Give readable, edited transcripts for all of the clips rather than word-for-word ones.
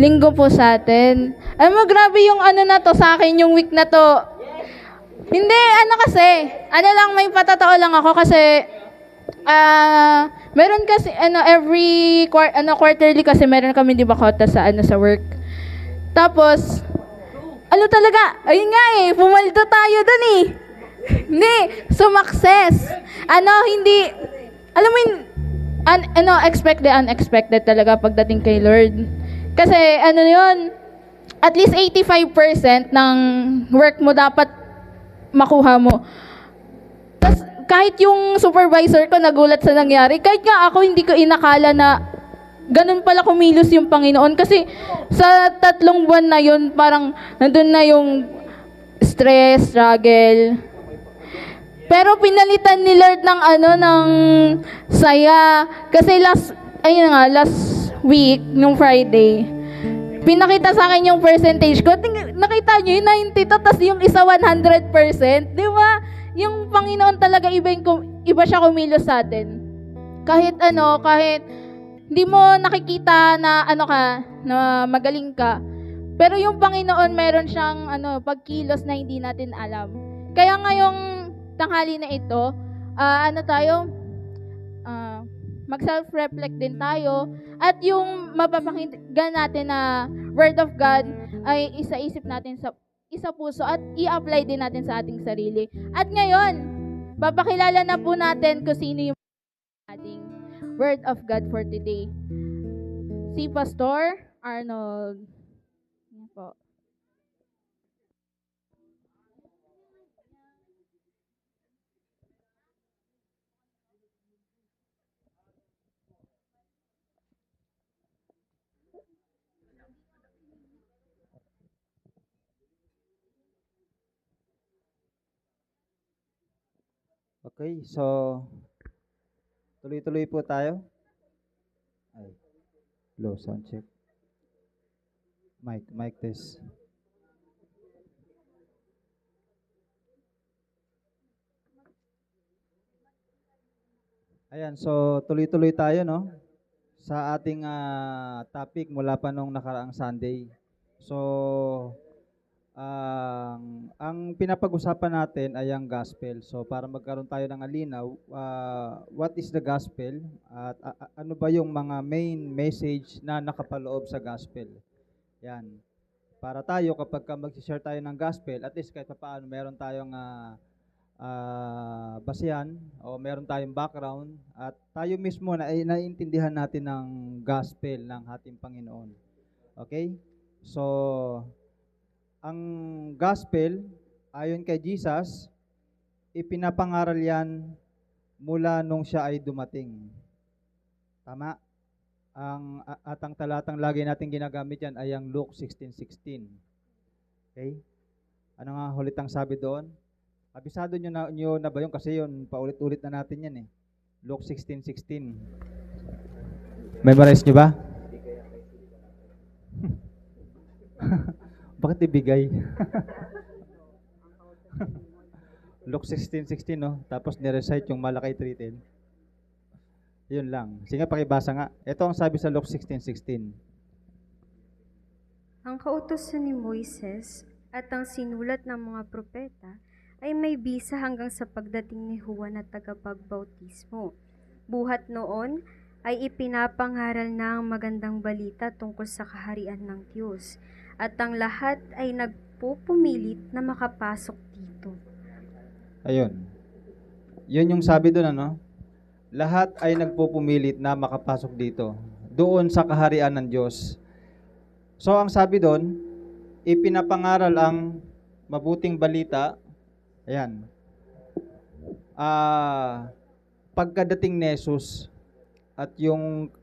linggo po sa atin. Alam mo, grabe yung ano na to sa akin, yung week na to. Hindi, ano kasi, ano lang, may patatao lang ako kasi, meron kasi, every, quarterly kasi meron kami, di ba, kota sa, sa work. Tapos, ano talaga, ayun nga pumaldo tayo dun Hindi, sumakses. Hindi, alam mo yun, unexpected talaga pagdating kay Lord. Kasi, yun, at least 85% ng work mo dapat makuha mo. Tas, kahit yung supervisor ko nagulat sa nangyari, kahit nga ako hindi ko inakala na ganun pala kumilos yung Panginoon. Kasi sa 3 buwan na yun, parang nandun na yung stress, struggle. Pero pinalitan ni Lord ng ng saya. Kasi last week, nung Friday, pinakita sa akin yung percentage ko. Nakita nyo yung 92, tas yung isa 100%. Di ba? Yung Panginoon talaga iba siya kumilos sa atin. Kahit kahit hindi mo nakikita na na magaling ka. Pero yung Panginoon meron siyang pagkilos na hindi natin alam. Kaya ngayong tanghali na ito, mag-self-reflect din tayo at yung mapapakinggan natin na Word of God ay isa-isip natin sa puso at i-apply din natin sa ating sarili. At ngayon, papakilala na po natin kung sino yung ating Word of God for today. Si Pastor Arnold. Yan po. Okay, so tuloy-tuloy po tayo. Ay, low sound check. Mic test. Ayan, so tuloy-tuloy tayo, no? Sa ating topic mula pa nung nakaraang Sunday. So, ang pinapag-usapan natin ay ang gospel. So, para magkaroon tayo ng alinaw, what is the gospel? At ano ba yung mga main message na nakapaloob sa gospel? Yan. Para tayo, kapag mag-share tayo ng gospel, at least kahit paano, meron tayong basihan o meron tayong background at tayo mismo na naiintindihan natin ng gospel ng ating Panginoon. Okay? So, ang gospel, ayon kay Jesus, ipinapangaral yan mula nung siya ay dumating. Tama? At ang talatang lagi natin ginagamit yan ay ang Luke 16:16. Okay? Ano nga hulitang sabi doon? Abisado nyo na ba yun? Kasi yun, paulit-ulit na natin yan Luke 16:16. Memorize nyo ba? Bakit ibigay? Luke 16:16, no? Tapos nirecite yung Malakay 3:10. Yun lang. Sige, pakibasa nga. Ito ang sabi sa Luke 16:16. Ang kautusan ni Moises at ang sinulat ng mga propeta ay may bisa hanggang sa pagdating ni Juan na tagapagbautismo. Buhat noon ay ipinapangaral na ang magandang balita tungkol sa kaharian ng Diyos at ang lahat ay nagpupumilit na makapasok dito. Ayun. Yun yung sabi doon, Lahat ay nagpupumilit na makapasok dito. Doon sa kaharian ng Diyos. So, ang sabi doon, ipinapangaral ang mabuting balita. Ayan. Pagkadating ni Jesus at yung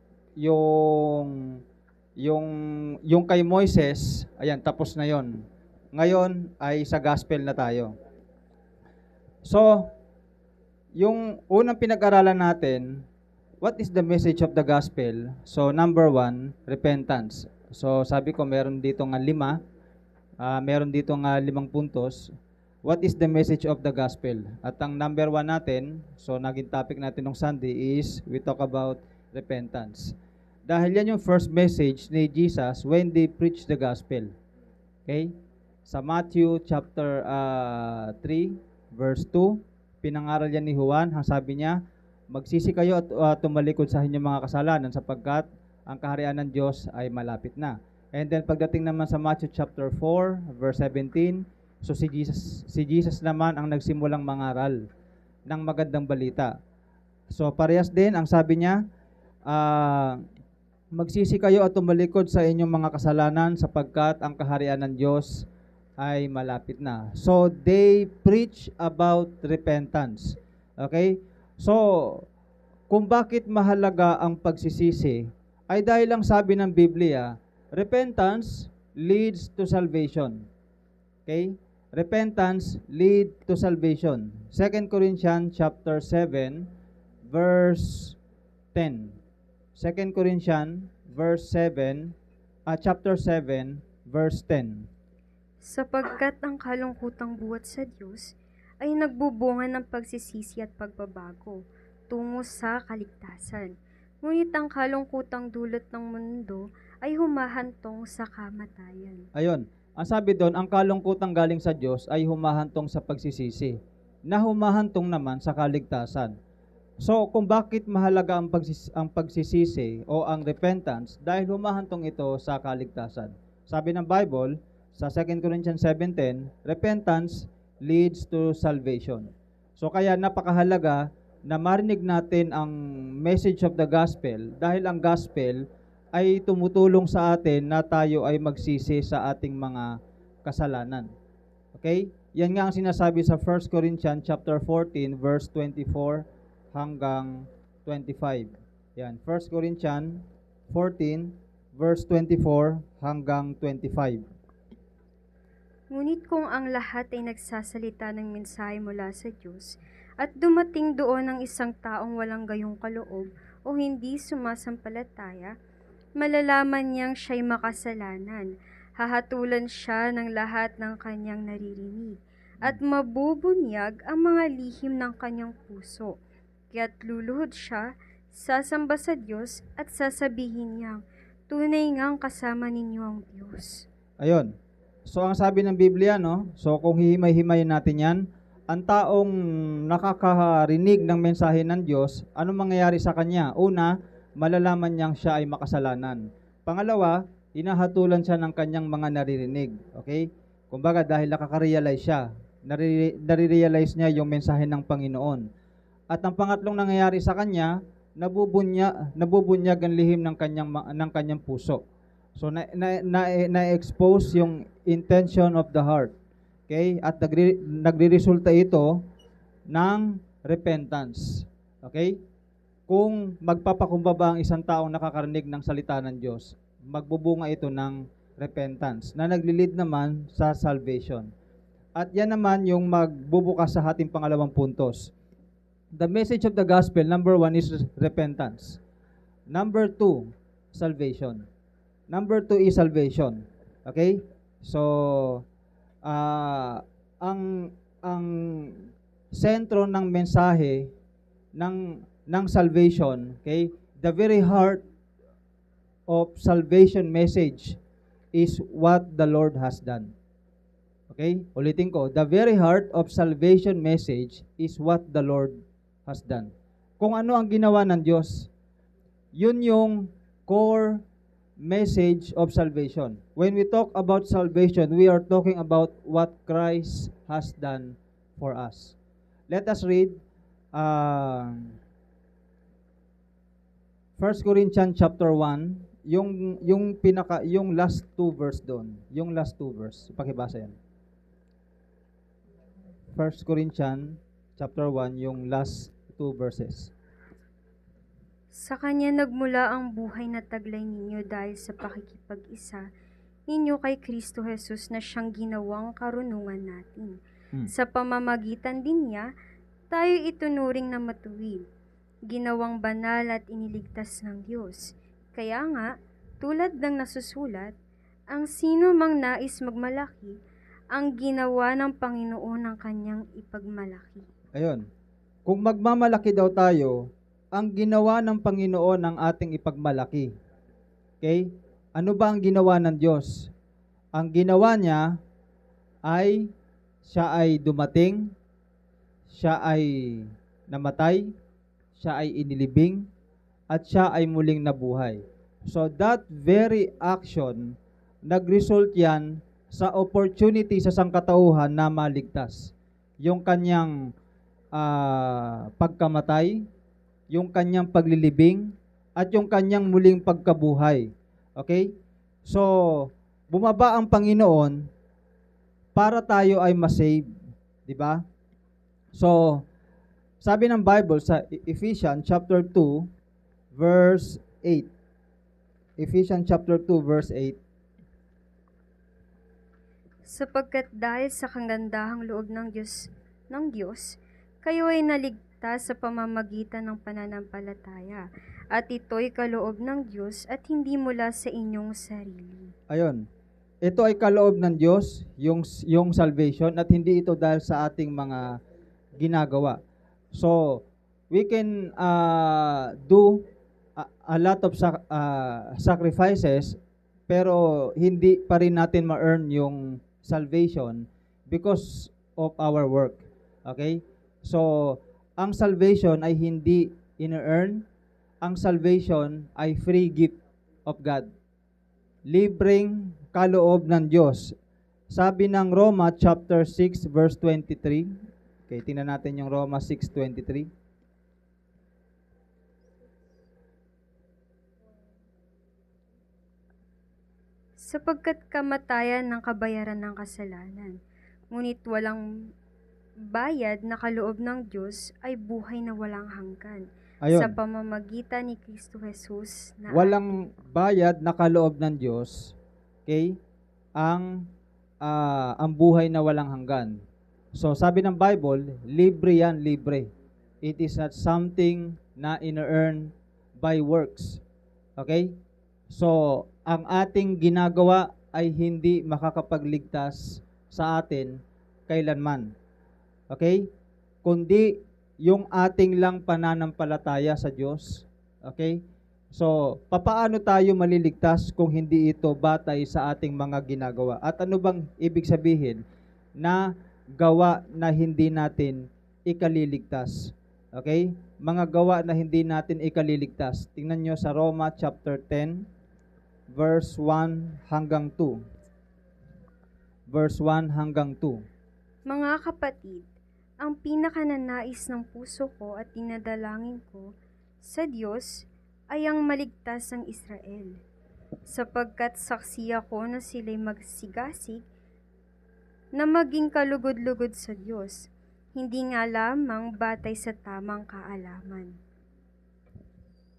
kay Moises, ayan, tapos na yon. Ngayon ay sa gospel na tayo. So, yung unang pinag-aralan natin, what is the message of the gospel? So, number 1, repentance. So, sabi ko, meron dito nga 5. Meron dito nga 5 puntos. What is the message of the gospel? At ang number 1 natin, so naging topic natin nung Sunday is, we talk about repentance. Dahil yan yung first message ni Jesus when they preach the gospel. Okay? Sa Matthew chapter 3, verse 2, pinangaral yan ni Juan, ang sabi niya, magsisi kayo at tumalikod sa inyong mga kasalanan sapagkat ang kaharian ng Diyos ay malapit na. And then pagdating naman sa Matthew chapter 4, verse 17, so si Jesus naman ang nagsimulang mangaral ng magandang balita. So parehas din, ang sabi niya, magsisi kayo at tumalikod sa inyong mga kasalanan sapagkat ang kaharian ng Diyos ay malapit na. So they preach about repentance. Okay? So kung bakit mahalaga ang pagsisisi ay dahil lang sabi ng Biblia, repentance leads to salvation. Okay? Repentance lead to salvation. 2 Corinthians chapter 7 verse 10. 2 Corinthians chapter 7 verse 10. Sapagkat ang kalungkutang buhat sa Diyos ay nagbubunga ng pagsisisi at pagbabago tungo sa kaligtasan. Ngunit ang kalungkutang dulot ng mundo ay humahantong sa kamatayan. Ayun, ang sabi doon, ang kalungkutang galing sa Diyos ay humahantong sa pagsisisi, na humahantong naman sa kaligtasan. So, kung bakit mahalaga ang pagsisisi o ang repentance, dahil humahantong ito sa kaligtasan. Sabi ng Bible, sa 2 Corinthians 7:10, repentance leads to salvation. So, kaya napakahalaga na marinig natin ang message of the gospel dahil ang gospel ay tumutulong sa atin na tayo ay magsisi sa ating mga kasalanan. Okay? Yan nga ang sinasabi sa 1 Corinthians chapter 14 verse 24 hanggang 25. Yan, 1 Corinthians 14 verse 24 hanggang 25. Ngunit kung ang lahat ay nagsasalita ng mensahe mula sa Diyos, at dumating doon ang isang taong walang gayong kaloob o hindi sumasampalataya, malalaman niyang siya'y makasalanan, hahatulan siya ng lahat ng kanyang naririnig, at mabubunyag ang mga lihim ng kanyang puso. Kaya't luluhod siya, sasamba sa Diyos at sasabihin niyang, tunay ngang kasama ninyo ang Diyos. Ayun. So, ang sabi ng Biblia, no? So, kung hihimay-himayin natin yan, ang taong nakakarinig ng mensahe ng Diyos, anong mangyayari sa kanya? Una, malalaman niyang siya ay makasalanan. Pangalawa, hinahatulan siya ng kanyang mga naririnig. Okay? Kumbaga, dahil nakaka-realize siya, nare-realize niya yung mensahe ng Panginoon. At ang pangatlong nangyayari sa kanya, nabubunyag ang lihim ng kanyang puso. So, na-expose yung intention of the heart. Okay? At nagre-resulta ito ng repentance. Okay? Kung magpapakumbaba ang isang taong nakakarinig ng salita ng Diyos, magbubunga ito ng repentance na nagli-lead naman sa salvation. At yan naman yung magbubukas sa ating pangalawang puntos. The message of the gospel, number 1 is repentance. Number 2, salvation. Number 2 is salvation. Okay? So, ang sentro ng mensahe ng salvation, okay? The very heart of salvation message is what the Lord has done. Okay? Ulitin ko, the very heart of salvation message is what the Lord has done. Kung ano ang ginawa ng Diyos, yun yung core message of salvation. When we talk about salvation, we are talking about what Christ has done for us. Let us read 1 Corinthians chapter 1, yung last two verse doon. Yung last two verse. Pakibasa yan. 1 Corinthians chapter 1, yung last two verses. Sa Kanya nagmula ang buhay na taglay ninyo dahil sa pakikipag-isa ninyo kay Kristo Jesus na siyang ginawang karunungan natin. Sa pamamagitan din niya, tayo itunuring na matuwid, ginawang banal at iniligtas ng Diyos. Kaya nga, tulad ng nasusulat, ang sino mang nais magmalaki, ang ginawa ng Panginoon ang kanyang ipagmalaki. Ayun. Kung magmamalaki daw tayo, ang ginawa ng Panginoon ang ating ipagmalaki. Okay? Ano ba ang ginawa ng Diyos? Ang ginawa niya ay siya ay dumating, siya ay namatay, siya ay inilibing, at siya ay muling nabuhay. So that very action, nag-result yan sa opportunity sa sangkatauhan na maligtas. Yung kanyang pagkamatay, yung kanyang paglilibing, at yung kanyang muling pagkabuhay. Okay? So, bumaba ang Panginoon para tayo ay masave. Di ba? So, sabi ng Bible sa Ephesians chapter 2, verse 8. Ephesians chapter 2, verse 8. Sapagkat dahil sa kagandahang loob ng Diyos, kayo ay naligtas sa pamamagitan ng pananampalataya. At ito'y kaloob ng Diyos at hindi mula sa inyong sarili. Ayun. Ito ay kaloob ng Diyos, yung salvation, at hindi ito dahil sa ating mga ginagawa. So, we can do a lot of sacrifices, pero hindi pa rin natin ma-earn yung salvation because of our work. Okay? So, ang salvation ay hindi in-earn. Ang salvation ay free gift of God. Libreng kaloob ng Diyos. Sabi ng Roma chapter 6 verse 23. Okay, tingnan natin yung Roma 6:23. Sapagkat kamatayan ng kabayaran ng kasalanan, ngunit walang bayad na kaloob ng Diyos ay buhay na walang hanggan. Ayun. Sa pamamagitan ni Kristo Jesus na Walang bayad na kaloob ng Diyos, okay? Ang buhay na walang hanggan. So, sabi ng Bible, libre yan, libre. It is not something na in-earn by works. Okay? So, ang ating ginagawa ay hindi makakapagligtas sa atin kailanman. Okay? Kundi yung ating lang pananampalataya sa Diyos. Okay? So, papaano tayo maliligtas kung hindi ito batay sa ating mga ginagawa? At ano bang ibig sabihin na gawa na hindi natin ikaliligtas? Okay? Mga gawa na hindi natin ikaliligtas. Tingnan nyo sa Roma chapter 10, verse 1 hanggang 2. Verse 1 hanggang 2. Mga kapatid, ang pinakananais ng puso ko at dinadalangin ko sa Diyos ay ang maligtas ang Israel, sapagkat saksi ako na sila'y magsigasig na maging kalugod-lugod sa Diyos, hindi nga lamang batay sa tamang kaalaman.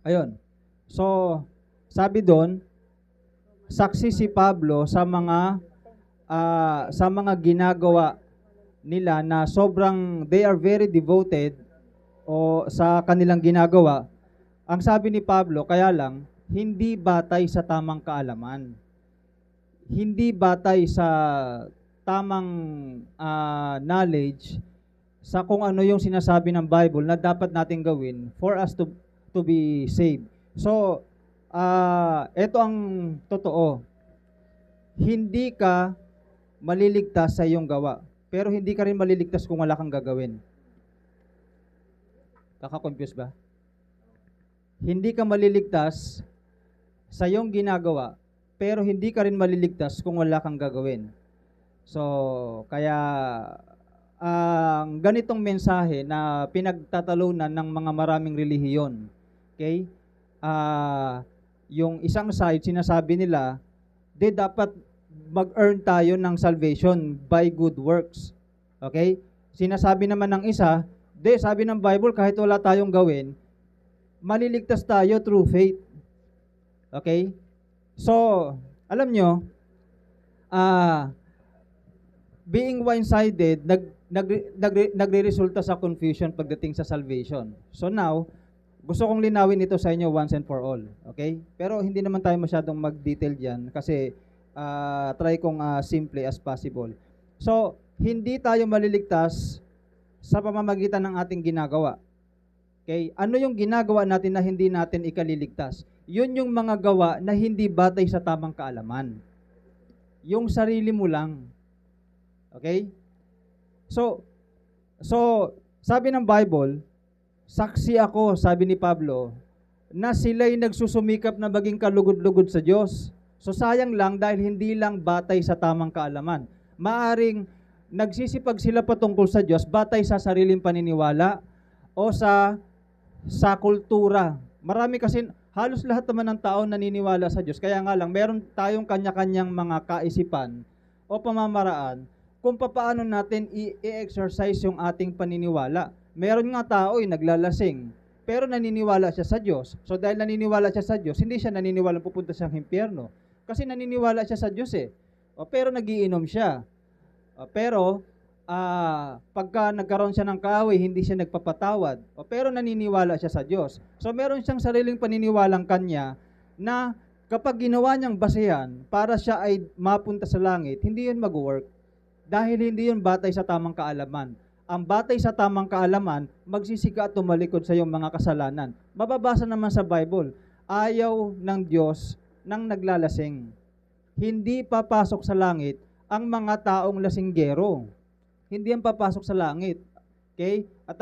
Ayun. So, sabi doon, saksi si Pablo sa mga ginagawa nila na sobrang they are very devoted o sa kanilang ginagawa. Ang sabi ni Pablo, kaya lang, hindi batay sa tamang kaalaman. Hindi batay sa tamang knowledge sa kung ano yung sinasabi ng Bible na dapat natin gawin for us to be saved. So, ito ang totoo. Hindi ka maliligtas sa iyong gawa. Pero hindi ka rin maliligtas kung wala kang gagawin. Kaka-confuse ba? Hindi ka maliligtas sa iyong ginagawa, pero hindi ka rin maliligtas kung wala kang gagawin. So, kaya ang ganitong mensahe na pinagtatalunan ng mga maraming relihiyon. Okay? Yung isang side, sinasabi nila, dapat mag-earn tayo ng salvation by good works. Okay? Sinasabi naman ng isa, sabi ng Bible, kahit wala tayong gawin, maliligtas tayo through faith. Okay? So, alam nyo, being one-sided, nagre-resulta sa confusion pagdating sa salvation. So now, gusto kong linawin ito sa inyo once and for all. Okay? Pero hindi naman tayo masyadong mag-detail dyan kasi try kong simple as possible. So, hindi tayo maliligtas sa pamamagitan ng ating ginagawa. Okay? Ano yung ginagawa natin na hindi natin ikaliligtas? Yun yung mga gawa na hindi batay sa tamang kaalaman. Yung sarili mo lang. Okay? So, sabi ng Bible, saksi ako, sabi ni Pablo, na sila'y nagsusumikap na maging kalugod-lugod sa Diyos. So sayang lang dahil hindi lang batay sa tamang kaalaman. Maaring nagsisipag sila patungkol sa Diyos batay sa sariling paniniwala o sa kultura. Marami kasi, halos lahat naman ng tao naniniwala sa Diyos. Kaya nga lang, meron tayong kanya-kanyang mga kaisipan o pamamaraan kung paano natin i-exercise yung ating paniniwala. Meron nga tao naglalasing, pero naniniwala siya sa Diyos. So dahil naniniwala siya sa Diyos, hindi siya naniniwala pupunta sa impyerno. Kasi naniniwala siya sa Diyos pero nagiinom siya. Pero pagka nagkaroon siya ng kaaway, hindi siya nagpapatawad. Pero naniniwala siya sa Diyos. So meron siyang sariling paniniwalang kanya na kapag ginawa niyang basehan para siya ay mapunta sa langit, hindi yun mag-work. Dahil hindi yun batay sa tamang kaalaman. Ang batay sa tamang kaalaman, magsisika at tumalikod sa iyong mga kasalanan. Mababasa naman sa Bible, ayaw ng Diyos ng naglalasing. Hindi papasok sa langit ang mga taong lasinggero. Hindi yan papasok sa langit. Okay? At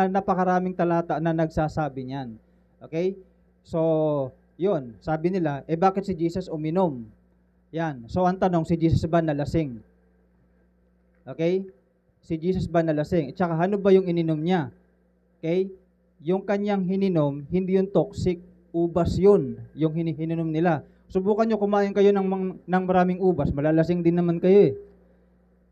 napakaraming talata na nagsasabi niyan. Okay? So, yun. Sabi nila, bakit si Jesus uminom? Yan. So, ang tanong, si Jesus ba nalasing? Okay? Si Jesus ba nalasing? At saka, ano ba yung ininom niya? Okay? Yung kanyang hininom, hindi yung toxic. Ubas yun, yung hininom nila. Subukan nyo, kumain kayo ng maraming ubas, malalasing din naman kayo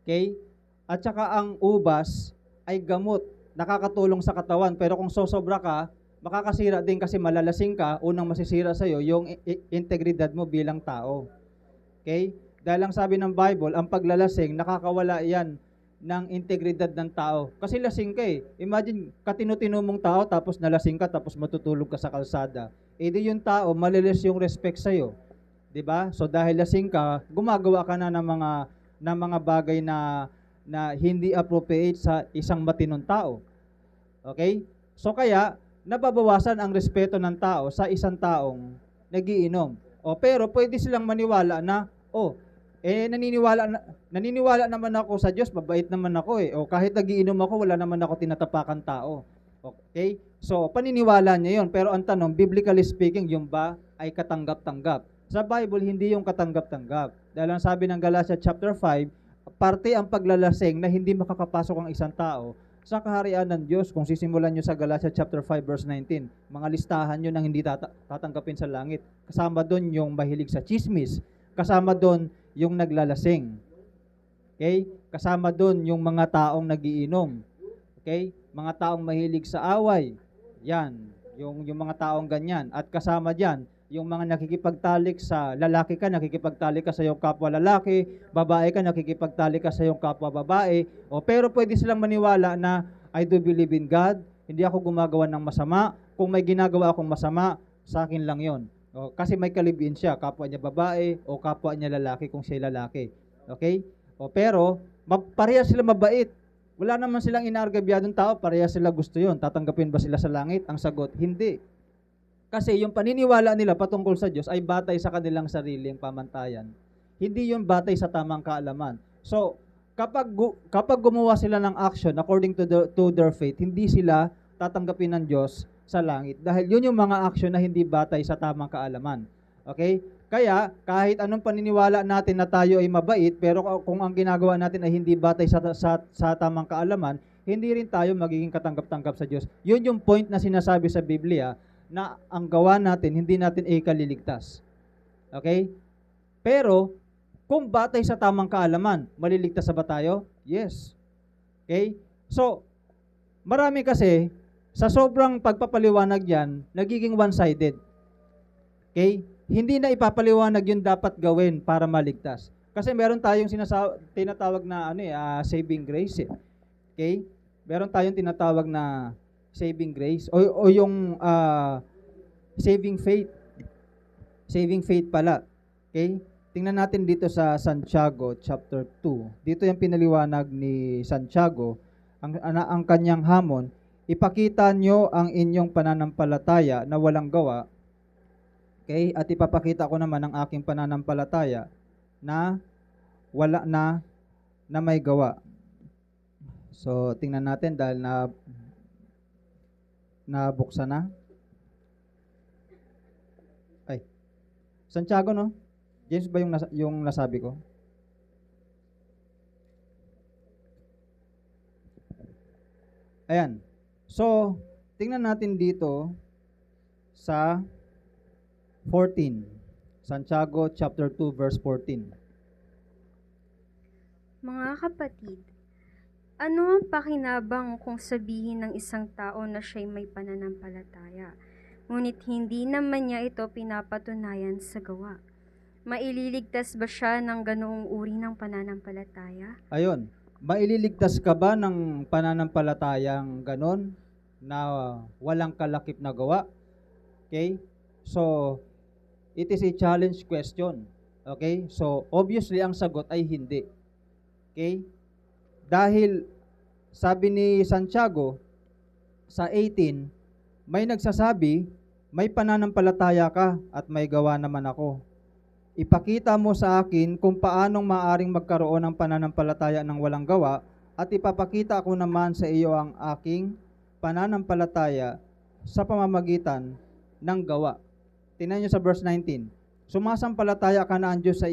Okay? At saka ang ubas ay gamot, nakakatulong sa katawan. Pero kung sosobra ka, makakasira din kasi malalasing ka, unang masisira sa'yo yung integridad mo bilang tao. Okay? Dahil lang sabi ng Bible, ang paglalasing, nakakawala yan ng integridad ng tao. Kasi lasing ka Imagine, katino-tino mong tao, tapos nalasing ka, tapos matutulog ka sa kalsada. Di yung tao, malilis yung respect sa'yo. Diba? So dahil lasing ka, gumagawa ka na ng mga bagay na hindi appropriate sa isang matinong tao. Okay? So kaya, nababawasan ang respeto ng tao sa isang taong nagiinom. Pero pwede silang maniwala na, naniniwala naman ako sa Diyos, mabait naman ako kahit nagiinom ako, wala naman ako tinatapakan tao. Okay? So, paniniwala niya yon. Pero ang tanong, biblically speaking, yung ba ay katanggap-tanggap? Sa Bible, hindi yung katanggap-tanggap. Dahil ang sabi ng Galatia chapter 5, parte ang paglalasing na hindi makakapasok ang isang tao sa kaharian ng Diyos. Kung sisimulan nyo sa Galatia chapter 5 verse 19, mga listahan nyo ng hindi tatanggapin sa langit. Kasama doon yung mahilig sa chismis. Kasama doon yung naglalasing. Okay? Kasama doon yung mga taong nagiinom. Okay? Mga taong mahilig sa away. Yan. Yung mga taong ganyan. At kasama dyan, yung mga nakikipagtalik sa lalaki ka, nakikipagtalik ka sa iyong kapwa lalaki, babae ka, nakikipagtalik ka sa iyong kapwa babae. Pero pwede silang maniwala na, I do believe in God, hindi ako gumagawa ng masama. Kung may ginagawa akong masama, sa akin lang yon. Kasi may kalibin siya, kapwa niya babae o kapwa niya lalaki kung siya lalaki. Okay? Pero, parehas sila mabait. Wala naman silang inaargabyadong tao, parehas sila gusto yon. Tatanggapin ba sila sa langit? Ang sagot, hindi. Kasi yung paniniwala nila patungkol sa Diyos ay batay sa kanilang sariling pamantayan. Hindi yun batay sa tamang kaalaman. So, kapag gumawa sila ng action according to their faith, hindi sila tatanggapin ng Diyos sa langit. Dahil yun yung mga action na hindi batay sa tamang kaalaman. Okay? Kaya, kahit anong paniniwala natin na tayo ay mabait, pero kung ang ginagawa natin ay hindi batay sa tamang kaalaman, hindi rin tayo magiging katanggap-tanggap sa Diyos. Yun yung point na sinasabi sa Biblia, na ang gawa natin, hindi natin ikaliligtas. Okay? Pero, kung batay sa tamang kaalaman, maliligtas ba tayo? Yes. Okay? So, marami kasi, sa sobrang pagpapaliwanag yan, nagiging one-sided. Okay? Hindi na ipapaliwanag yung dapat gawin para maligtas. Kasi meron tayong tinatawag na saving grace. Okay? Meron tayong tinatawag na saving grace o yung saving faith. Saving faith pala. Okay? Tingnan natin dito sa Santiago chapter 2. Dito yung pinaliwanag ni Santiago, ang kanyang hamon, ipakita nyo ang inyong pananampalataya na walang gawa. Okay? At ipapakita ko naman ang aking pananampalataya na wala na may gawa. So, tingnan natin dahil nabuksan na. Ay, Santiago, no? James ba yung nasabi ko? Ayan. So, tingnan natin dito sa 14. Santiago chapter 2 verse 14. Mga kapatid, ano ang pakinabang kung sabihin ng isang tao na siya'y may pananampalataya, ngunit hindi naman niya ito pinapatunayan sa gawa? Maililigtas ba siya ng ganoong uri ng pananampalataya? Ayun. Maililigtas ka ba ng pananampalatayang ganon na walang kalakip na gawa? Okay? So, it is a challenge question. Okay? So, obviously, ang sagot ay hindi. Okay? Dahil, sabi ni Santiago, sa 18, may nagsasabi, may pananampalataya ka at may gawa naman ako. Ipakita mo sa akin kung paanong maaring magkaroon ng pananampalataya ng walang gawa at ipapakita ko naman sa iyo ang aking pananampalataya sa pamamagitan ng gawa. Tingnan niyo sa verse 19. Sumasampalataya ka na ang Diyos sa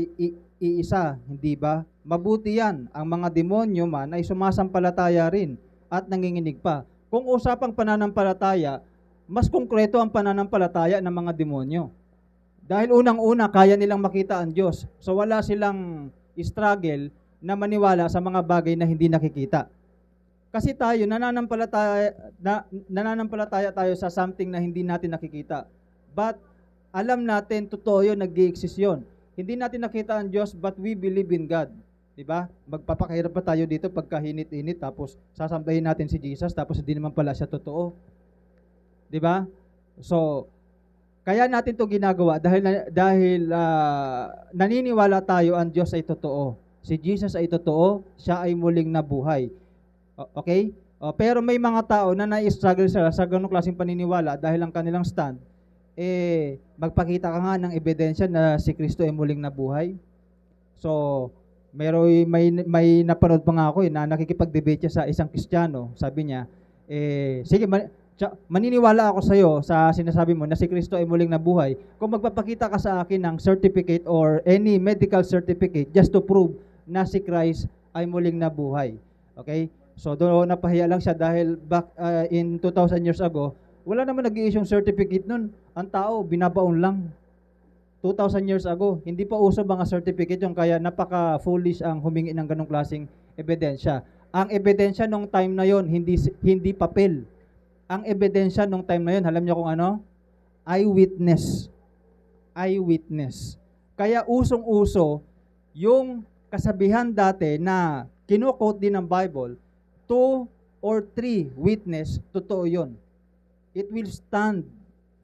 iisa, hindi ba? Mabuti yan. Ang mga demonyo man ay sumasampalataya rin at nanginginig pa. Kung usapang pananampalataya, mas konkreto ang pananampalataya ng mga demonyo. Dahil unang-una, kaya nilang makita ang Diyos. So wala silang struggle na maniwala sa mga bagay na hindi nakikita. Kasi tayo, nananampalataya tayo sa something na hindi natin nakikita. But alam natin, totoo yun, nag-i-exist yun. Hindi natin nakita ang Diyos, but we believe in God. Diba? Magpapakahirap pa tayo dito pagka hinit-init, tapos sasambahin natin si Jesus, tapos hindi naman pala siya totoo. Diba? So, kaya natin to ginagawa dahil naniniwala tayo ang Diyos ay totoo. Si Jesus ay totoo, siya ay muling nabuhay. Okay? Pero may mga tao na na-struggle sila sa ganung klaseng paniniwala dahil ang kanilang stand, magpakita ka nga ng ebidensya na si Kristo ay muling nabuhay. So, may napanood pa nga ako na nakikipag-debate siya sa isang Kristiyano. Sabi niya, sige, maniniwala ako sa iyo sa sinasabi mo na si Kristo ay muling nabuhay kung magpapakita ka sa akin ng certificate or any medical certificate just to prove na si Christ ay muling nabuhay. Okay? So doon napahiya lang siya dahil back in 2,000 years ago, wala naman nag-i-issue certificate nun. Ang tao, binabaon lang. 2,000 years ago, hindi pa uso mga certificate yung kaya napaka-foolish ang humingi ng ganong klaseng ebidensya. Ang ebidensya nung time na yon hindi papel. Ang ebidensya nung time na yun, alam niyo kung ano? Eyewitness. Eyewitness. Kaya usong-uso yung kasabihan dati na kino-quote din ng Bible, 2 or 3 witness, totoo yun. It will stand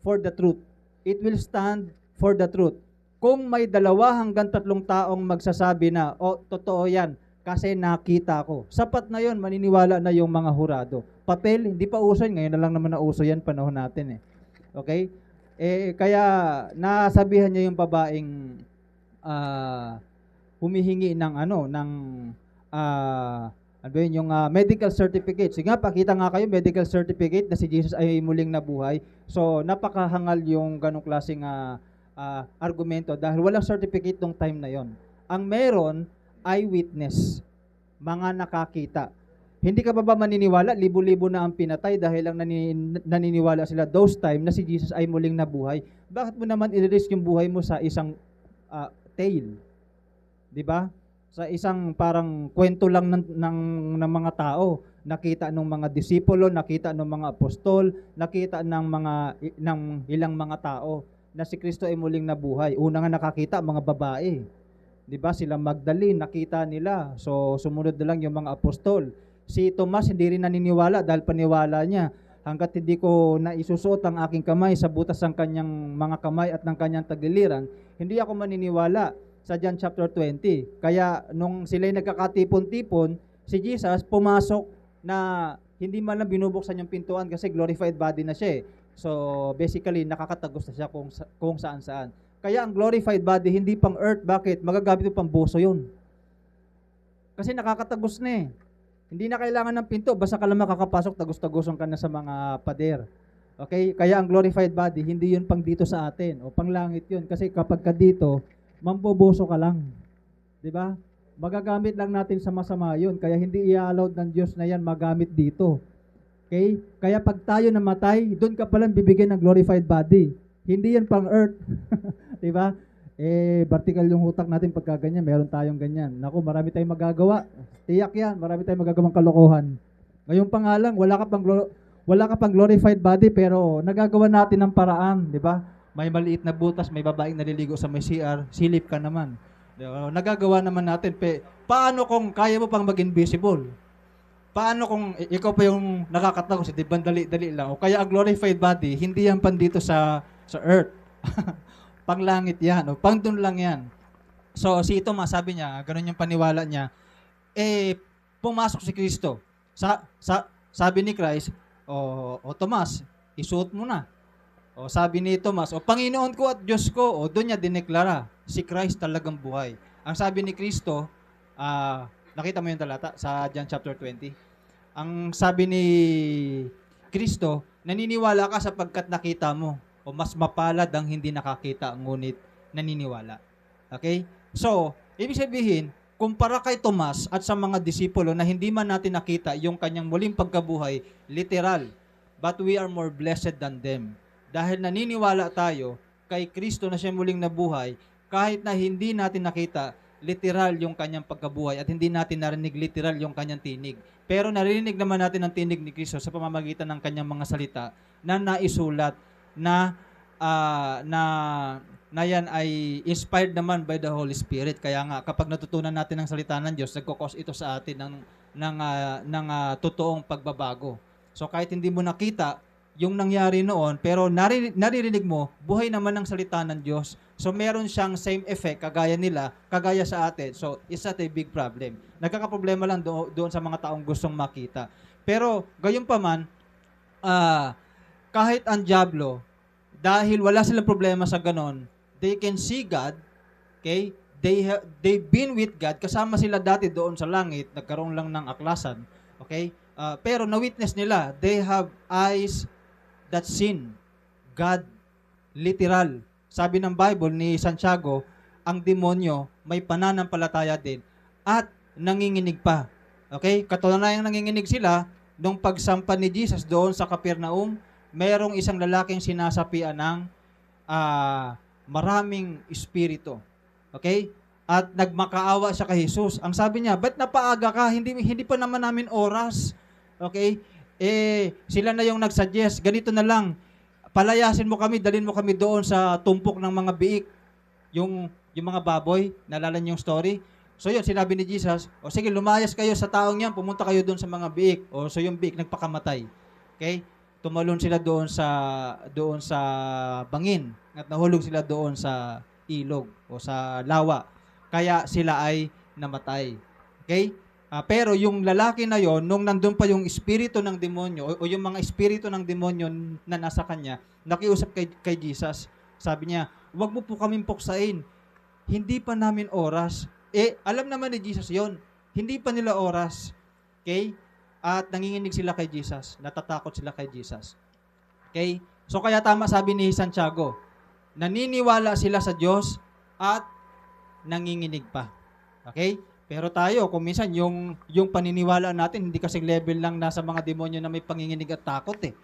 for the truth. It will stand for the truth. Kung may 2 hanggang 3 taong magsasabi na, totoo yan, kasi nakita ko. Sapat na yon, maniniwala na yung mga hurado. Papel, hindi pa uso yun. Ngayon na lang naman na uso yan, panahon natin eh. Okay? Kaya nasabihan niya yung babaeng humihingi ng yung medical certificate. Sige nga, pakita nga kayo medical certificate na si Jesus ay muling nabuhay. So, napakahangal yung ganong klaseng argumento dahil walang certificate nung time na yon. Ang meron, eyewitness, mga nakakita. Hindi ka ba maniniwala? Libo-libo na ang pinatay dahil lang naniniwala sila those time na si Jesus ay muling nabuhay. Bakit mo naman i-risk yung buhay mo sa isang tale? Di ba? Sa isang parang kwento lang ng mga tao. Nakita ng mga disipulo, nakita ng mga apostol, nakita ng ilang mga tao na si Kristo ay muling nabuhay. Una nga nakakita, mga babae. Diba? Sila Magdalene, nakita nila. So, sumunod na lang yung mga apostol. Si Tomas, hindi rin naniniwala dahil paniwala niya. Hanggat hindi ko naisusuot ang aking kamay sa butas ng kanyang mga kamay at ng kanyang tagiliran, hindi ako maniniwala sa John chapter 20. Kaya, nung sila'y nagkakatipon-tipon, si Jesus pumasok na hindi man lang binubuksan yung pintuan kasi glorified body na siya eh. So, basically, nakakatagos na siya kung saan-saan. Kaya ang glorified body, hindi pang earth. Bakit? Magagamit yung pang buso yun. Kasi nakakatagos na eh. Hindi na kailangan ng pinto. Basta ka lang makakapasok, tagos-tagoson ka na sa mga pader. Okay? Kaya ang glorified body, hindi yun pang dito sa atin. O pang langit yun. Kasi kapag ka dito, mamboboso ka lang. 'Di ba? Magagamit lang natin sa masama yun. Kaya hindi i-allowed ng Diyos na yan magamit dito. Okay? Kaya pag tayo namatay, doon ka palang bibigyan ng glorified body. Hindi yan pang earth. 'Di ba? Vertical yung utak natin pagka ganyan, meron tayong ganyan. Naku, marami tayong magagawa. Tiyak yan, marami tayong magagawang kalokohan. Ngayon pa nga lang, wala ka pang glorified body, pero nagagawa natin ng paraan, 'di ba? May maliit na butas, may babaeng naliligo sa may CR, silip ka naman. Nagagawa naman natin. Paano kung kaya mo pang mag-invisible? Paano kung ikaw pa yung nakakatagos, di ba dali-dali lang? O kaya ang glorified body, hindi yan pan dito sa earth. Panglangit yan, o pang dun lang yan. So, si Thomas, sabi niya, ganun yung paniwala niya, pumasok si Kristo. Sabi ni Christ, o Thomas, isuot mo na. O sabi ni Thomas, o Panginoon ko at Diyos ko, o doon niya dineklara, si Christ talagang buhay. Ang sabi ni Kristo, nakita mo yung talata sa John chapter 20? Ang sabi ni Kristo, naniniwala ka sapagkat nakita mo, o mas mapalad ang hindi nakakita, ngunit naniniwala. Okay? So, ibig sabihin, kumpara kay Tomas at sa mga disipulo na hindi man natin nakita yung kanyang muling pagkabuhay, literal, but we are more blessed than them. Dahil naniniwala tayo kay Kristo na siya muling nabuhay, kahit na hindi natin nakita literal yung kanyang pagkabuhay at hindi natin narinig literal yung kanyang tinig. Pero narinig naman natin ang tinig ni Kristo sa pamamagitan ng kanyang mga salita na naisulat na yan ay inspired naman by the Holy Spirit. Kaya nga kapag natutunan natin ang salita ng Diyos, nagkukos ito sa atin ng totoong pagbabago. So kahit hindi mo nakita yung nangyari noon, pero naririnig mo, buhay naman ang salita ng Diyos. So meron siyang same effect, kagaya sa atin. So it's not a big problem. Nagkakaproblema lang doon sa mga taong gustong makita. Pero gayon pa man, kahit ang diablo, dahil wala silang problema sa ganon, they can see God, okay? They've been with God, kasama sila dati doon sa langit, nagkaroon lang ng aklasan, okay? Pero na-witness nila, they have eyes that seen God, literal. Sabi ng Bible ni Santiago, ang demonyo may pananampalataya din at nanginginig pa. Okay? Katunayan nanginginig sila nung pagsampa ni Jesus doon sa Capernaum, merong isang lalaking sinasapian ng maraming espiritu. Okay? At nagmakaawa siya kay Jesus. Ang sabi niya, ba't napaaga ka? Hindi pa naman namin oras. Okay? Sila na yung nagsuggest, ganito na lang, palayasin mo kami, dalhin mo kami doon sa tumpok ng mga biik, yung mga baboy, naalala niyo yung story? So yun, sinabi ni Jesus, o sige, lumayas kayo sa taong yan, pumunta kayo doon sa mga biik. O so yung biik, nagpakamatay. Okay? Tumalon sila doon sa bangin, at nahulog sila doon sa ilog, o sa lawa. Kaya sila ay namatay. Okay? Pero yung lalaki na yon, nung nandun pa yung espiritu ng demonyo o yung mga espiritu ng demonyo na nasa kanya, nakiusap kay Jesus. Sabi niya, "Huwag mo po kaming puksain. Hindi pa namin oras." Alam naman ni Jesus yon. Hindi pa nila oras. Okay? At nanginginig sila kay Jesus. Natatakot sila kay Jesus. Okay? So kaya tama sabi ni Santiago, naniniwala sila sa Diyos at nanginginig pa. Okay? Pero tayo, kung minsan, yung paniniwala natin, hindi kasing level lang nasa mga demonyo na may panginginig at takot eh.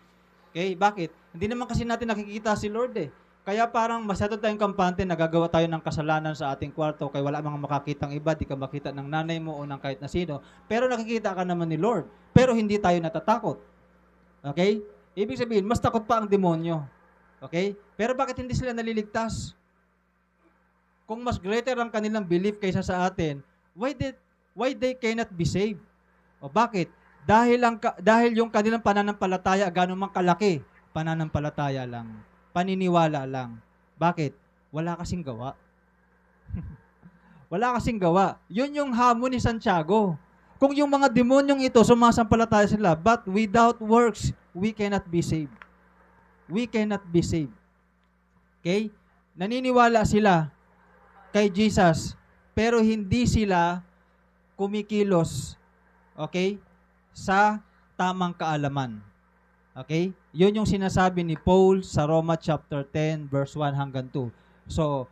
Okay? Bakit? Hindi naman kasi natin nakikita si Lord eh. Kaya parang masyado tayong kampante, nagagawa tayo ng kasalanan sa ating kwarto, kaya wala mga makakitang iba, di ka makita ng nanay mo o ng kahit na sino, pero nakikita ka naman ni Lord. Pero hindi tayo natatakot. Okay? Ibig sabihin, mas takot pa ang demonyo. Okay? Pero bakit hindi sila naliligtas? Kung mas greater ang kanilang belief kaysa sa atin, why they cannot be saved? O bakit? Dahil yung kanilang pananampalataya gaano mang kalaki, pananampalataya lang, paniniwala lang. Bakit? Wala kasing gawa. Wala kasing gawa. Yun yung hamon ni Santiago. Kung yung mga demonyong ito, sumasampalataya sila, but without works, we cannot be saved. We cannot be saved. Okay? Naniniwala sila kay Jesus, pero hindi sila kumikilos, okay, sa tamang kaalaman. Okay? Yun yung sinasabi ni Paul sa Roma chapter 10, verse 1 hanggang 2. So,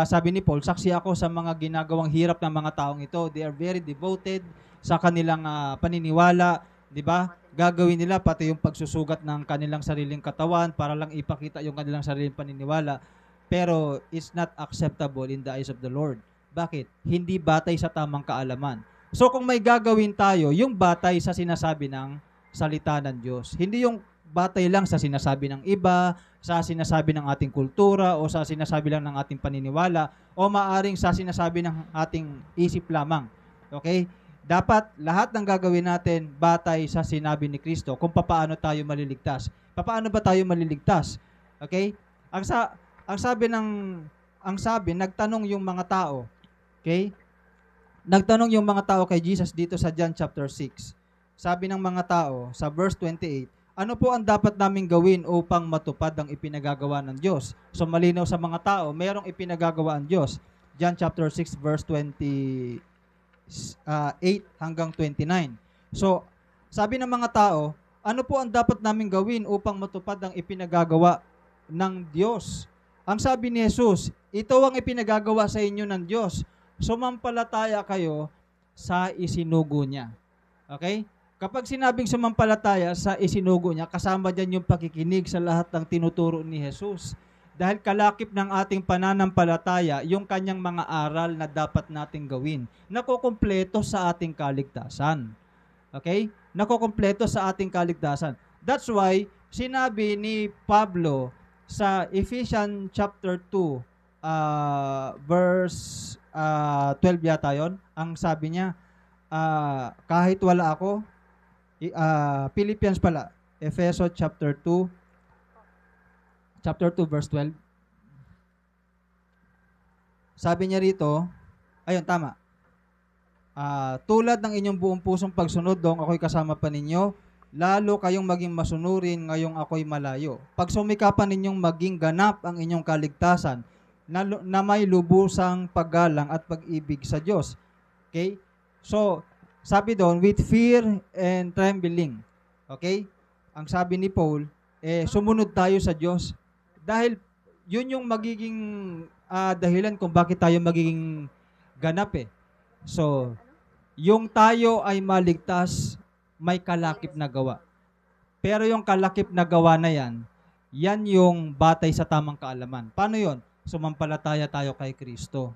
sabi ni Paul, saksi ako sa mga ginagawang hirap ng mga taong ito. They are very devoted sa kanilang paniniwala, di ba? Gagawin nila pati yung pagsusugat ng kanilang sariling katawan para lang ipakita yung kanilang sariling paniniwala. Pero it's not acceptable in the eyes of the Lord. Bakit? Hindi batay sa tamang kaalaman. So kung may gagawin tayo, yung batay sa sinasabi ng salita ng Diyos. Hindi yung batay lang sa sinasabi ng iba, sa sinasabi ng ating kultura, o sa sinasabi lang ng ating paniniwala, o maaring sa sinasabi ng ating isip lamang. Okay? Dapat lahat ng gagawin natin batay sa sinabi ni Kristo kung paano tayo maliligtas. Paano ba tayo maliligtas? Okay? Ang sabi, nagtanong yung mga tao. Okay? Nagtanong yung mga tao kay Jesus dito sa John chapter 6. Sabi ng mga tao sa verse 28, ano po ang dapat naming gawin upang matupad ang ipinagagawa ng Diyos? So malinaw sa mga tao, mayroong ipinagagawa ang Diyos. John chapter 6 verse 28 hanggang 29. So sabi ng mga tao, ano po ang dapat naming gawin upang matupad ang ipinagagawa ng Diyos? Ang sabi ni Jesus, ito ang ipinagagawa sa inyo ng Diyos. Sumampalataya kayo sa isinugo niya. Okay? Kapag sinabing sumampalataya sa isinugo niya, kasama dyan yung pakikinig sa lahat ng tinuturo ni Jesus. Dahil kalakip ng ating pananampalataya, yung kanyang mga aral na dapat nating gawin, nakukumpleto sa ating kaligtasan. Okay? Nakukumpleto sa ating kaligtasan. That's why, sinabi ni Pablo sa Ephesians chapter 2, verse 12 yata yun, ang sabi niya, kahit wala ako, Philippians pala, Efeso chapter 2 verse 12. Sabi niya rito, ayun tama. Tulad ng inyong buong pusong pagsunod dong ako'y kasama pa ninyo, lalo kayong maging masunurin ngayong ako'y malayo. Pag sumikapan ninyong maging ganap ang inyong kaligtasan, na may lubusang paggalang at pag-ibig sa Diyos. Okay? So, sabi doon, with fear and trembling. Okay? Ang sabi ni Paul, sumunod tayo sa Diyos. Dahil yun yung magiging dahilan kung bakit tayo magiging ganap eh. So, yung tayo ay maligtas, may kalakip na gawa. Pero yung kalakip na gawa na yan yung batay sa tamang kaalaman. Paano yon? Sumampalataya tayo kay Kristo.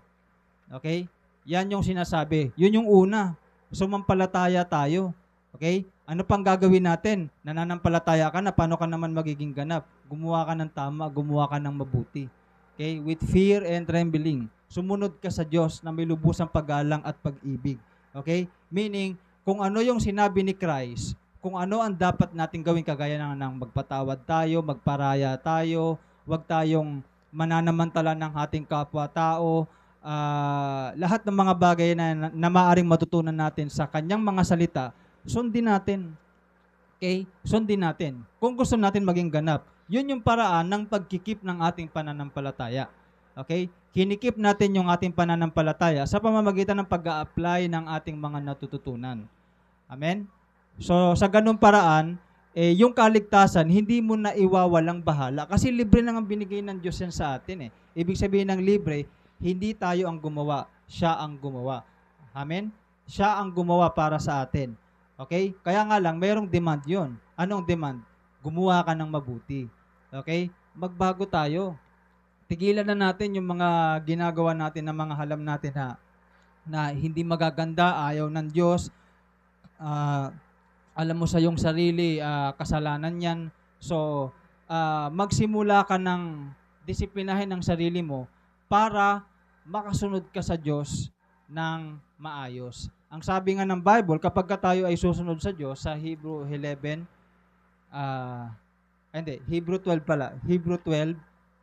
Okay? Yan yung sinasabi. Yun yung una. Sumampalataya tayo. Okay? Ano pang gagawin natin? Nananampalataya ka na, paano ka naman magiging ganap? Gumawa ka ng tama, gumawa ka ng mabuti. Okay? With fear and trembling. Sumunod ka sa Diyos na may lubusang paggalang at pag-ibig. Okay? Meaning, kung ano yung sinabi ni Christ, kung ano ang dapat natin gawin, kagaya ng magpatawad tayo, magparaya tayo, huwag tayong mananamantala ng ating kapwa-tao, lahat ng mga bagay na maaring matutunan natin sa kanyang mga salita, sundin natin. Okay? Sundin natin. Kung gusto natin maging ganap, yun yung paraan ng pagkikip ng ating pananampalataya. Okay? Kinikip natin yung ating pananampalataya sa pamamagitan ng pag-a-apply ng ating mga natututunan. Amen? So, sa ganung paraan, yung kaligtasan, hindi mo na iwawalang bahala kasi libre nang ang binigay ng Diyos yan sa atin eh. Ibig sabihin ng libre, hindi tayo ang gumawa, siya ang gumawa. Amen? Siya ang gumawa para sa atin. Okay? Kaya nga lang, mayroong demand yon. Anong demand? Gumawa ka ng mabuti. Okay? Magbago tayo. Tigilan na natin yung mga ginagawa natin na mga halam natin na hindi magaganda, ayaw ng Diyos. Alam mo sa iyong sarili, kasalanan yan. So, magsimula ka ng disiplinahin ang sarili mo para makasunod ka sa Diyos ng maayos. Ang sabi nga ng Bible, kapag tayo ay susunod sa Diyos, sa Hebrew 11, Hebrew 12 pala. Hebrew 12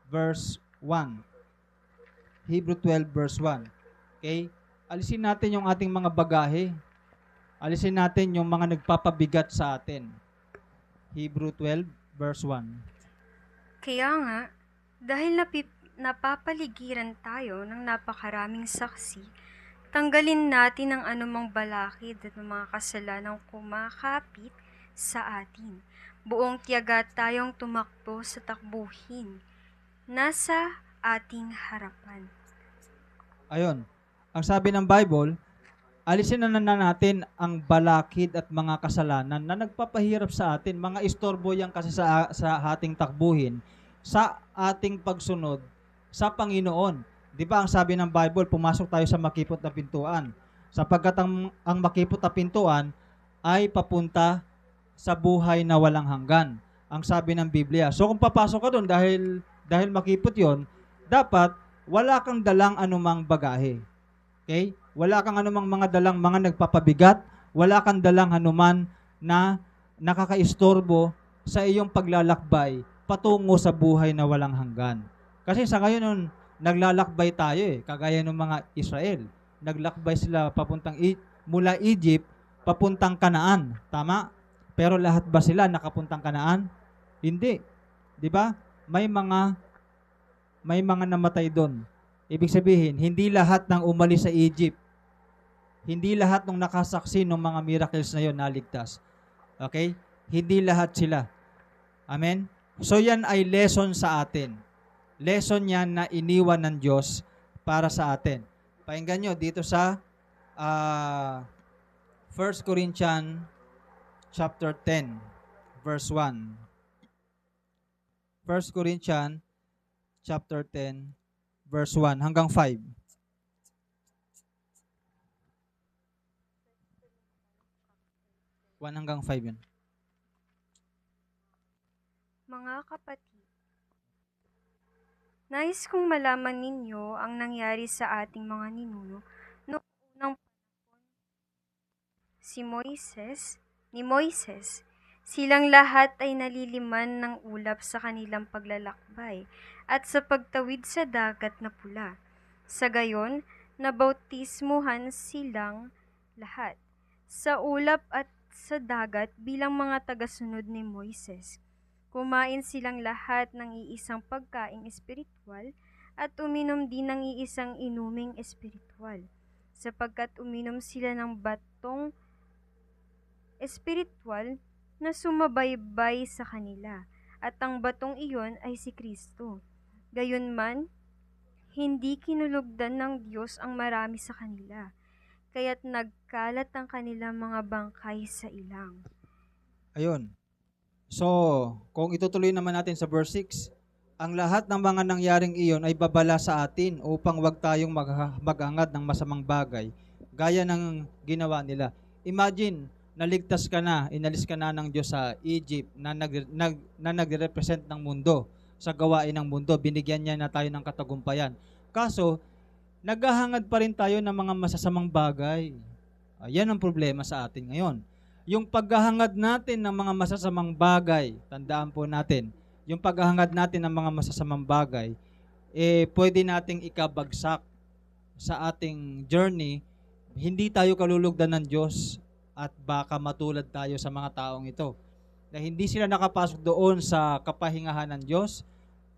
verse 1. Hebrew 12 verse 1. Okay? Alisin natin yung ating mga bagahe. alisin natin yung mga nagpapabigat sa atin. Hebrew 12, verse 1. Kaya nga, dahil napapaligiran tayo ng napakaraming saksi, tanggalin natin ang anumang balakid at mga kasalanang kumakapit sa atin. Buong tiyaga tayong tumakbo sa takbuhin nasa ating harapan. Ayun. Ang sabi ng Bible, alisin na natin ang balakid at mga kasalanan na nagpapahirap sa atin. Mga istorbo yan kasi sa ating takbuhin, sa ating pagsunod sa Panginoon. Di ba ang sabi ng Bible, pumasok tayo sa makipot na pintuan. Sapagkat ang makipot na pintuan ay papunta sa buhay na walang hanggan. Ang sabi ng Biblia. So kung papasok ka doon dahil makipot yon, dapat wala kang dalang anumang bagahe. Okay? Wala kang anumang mga dalang mga nagpapabigat, wala kang dalang anuman na nakakaistorbo sa iyong paglalakbay patungo sa buhay na walang hanggan. Kasi sa ngayon nun, naglalakbay tayo kagaya ng mga Israel. Naglakbay sila mula Egypt papuntang Kanaan. Tama? Pero lahat ba sila nakapuntang Kanaan? Hindi. 'Di ba? May mga namatay doon. Ibig sabihin, hindi lahat ng umalis sa Egypt, hindi lahat ng nakasaksi ng mga miracles na yon naligtas. Okay? Hindi lahat sila. Amen? So yan ay lesson sa atin. Lesson yan na iniwan ng Diyos para sa atin. Pakinggan nyo dito sa 1 Corinthians chapter 10, verse 1. 1 Corinthians chapter 10, verse 1 hanggang 5. Hanggang 5 yun. Mga kapatid, nais kong malaman ninyo ang nangyari sa ating mga ninuno noong unang panahon. Ni Moises, silang lahat ay naliliman ng ulap sa kanilang paglalakbay at sa pagtawid sa dagat na pula. Sa gayon, nabautismuhan silang lahat sa ulap at sa dagat bilang mga tagasunod ni Moises. Kumain silang lahat ng iisang pagkaing espiritual at uminom din ng iisang inuming espiritual, sapagkat uminom sila ng batong espiritual na sumabaybay sa kanila, at ang batong iyon ay si Kristo. Gayunman, hindi kinulugdan ng Diyos ang marami sa kanila, kaya't nagkalat ang kanilang mga bangkay sa ilang. Ayun. So, kung itutuloy naman natin sa verse 6, ang lahat ng mga nangyaring iyon ay babala sa atin upang wag tayong mag-angad ng masamang bagay, gaya ng ginawa nila. Imagine, naligtas ka na, inalis ka na ng Diyos sa Egypt na nagre-represent ng mundo, sa gawain ng mundo, binigyan niya na tayo ng katagumpayan. Kaso, naghahangad pa rin tayo ng mga masasamang bagay. Yan ang problema sa atin ngayon. Yung paghahangad natin ng mga masasamang bagay, tandaan po natin, yung paghahangad natin ng mga masasamang bagay, pwede nating ikabagsak sa ating journey. Hindi tayo kalulugdan ng Diyos at baka matulad tayo sa mga taong ito na hindi sila nakapasok doon sa kapahingahan ng Diyos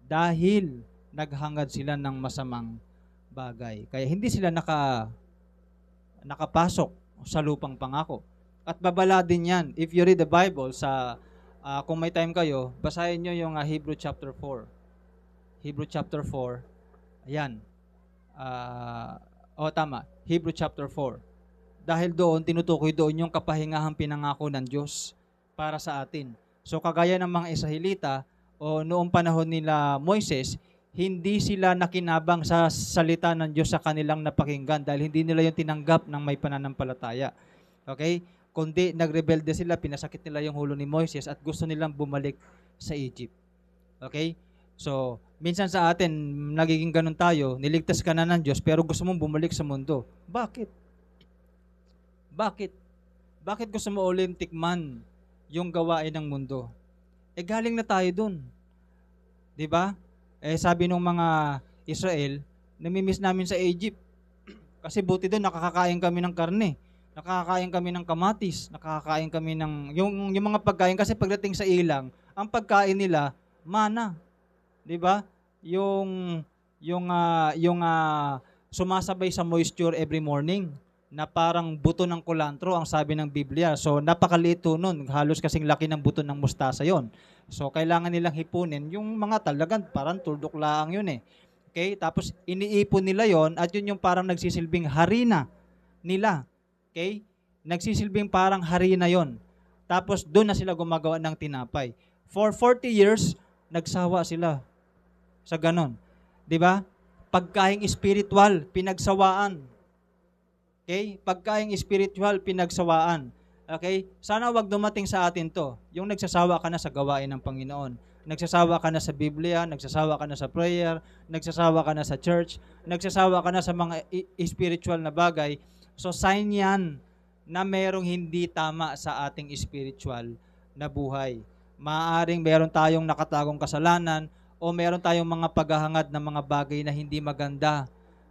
dahil naghangad sila ng masamang bagay. Kaya hindi sila nakapasok sa lupang pangako. At babala din yan. If you read the Bible, kung may time kayo, basahin nyo yung Hebrew chapter 4. Hebrew chapter 4. Ayan. Tama. Hebrew chapter 4. Dahil doon, tinutukoy doon yung kapahingahang pinangako ng Diyos para sa atin. So kagaya ng mga Israelita, o noong panahon nila Moises, hindi sila nakinabang sa salita ng Diyos sa kanilang napakinggan dahil hindi nila yung tinanggap ng may pananampalataya. Okay? Kundi nagrebelde sila, pinasakit nila yung hulo ni Moises at gusto nilang bumalik sa Egypt. Okay? So, minsan sa atin, nagiging ganun tayo, niligtas ka na ng Diyos pero gusto mong bumalik sa mundo. Bakit? Bakit gusto mo ulit tikman yung gawain ng mundo? Galing na tayo dun. Diba? Sabi ng mga Israel, namimiss namin sa Egypt. Kasi buti doon, nakakakain kami ng karne. nakakain kami ng kamatis, nakakain kami ng yung mga pagkain kasi pagdating sa ilang, ang pagkain nila mana, 'di ba? Yung sumasabay sa moisture every morning na parang buto ng kulantro ang sabi ng Biblia. So napakaliit to nun, halos kasing laki ng buto ng mustasa 'yon. So kailangan nilang hipunin yung mga talagang parang tuldok laang 'yun eh. Okay? Tapos iniipon nila 'yon at yun yung parang nagsisilbing harina nila. Okay? Nagsisilbing parang harina 'yon. Tapos doon na sila gumagawa ng tinapay. For 40 years, nagsawa sila sa ganon. 'Di ba? Pagkaing spiritual, pinagsawaan. Okay? Pagkaing spiritual, pinagsawaan. Okay? Sana wag dumating sa atin to. Yung nagsasawa ka na sa gawain ng Panginoon. Nagsasawa ka na sa Biblia, nagsasawa ka na sa prayer, nagsasawa ka na sa church, nagsasawa ka na sa mga spiritual na bagay. So sign yan na merong hindi tama sa ating spiritual na buhay. Maaaring meron tayong nakatagong kasalanan o meron tayong mga paghahangad ng mga bagay na hindi maganda.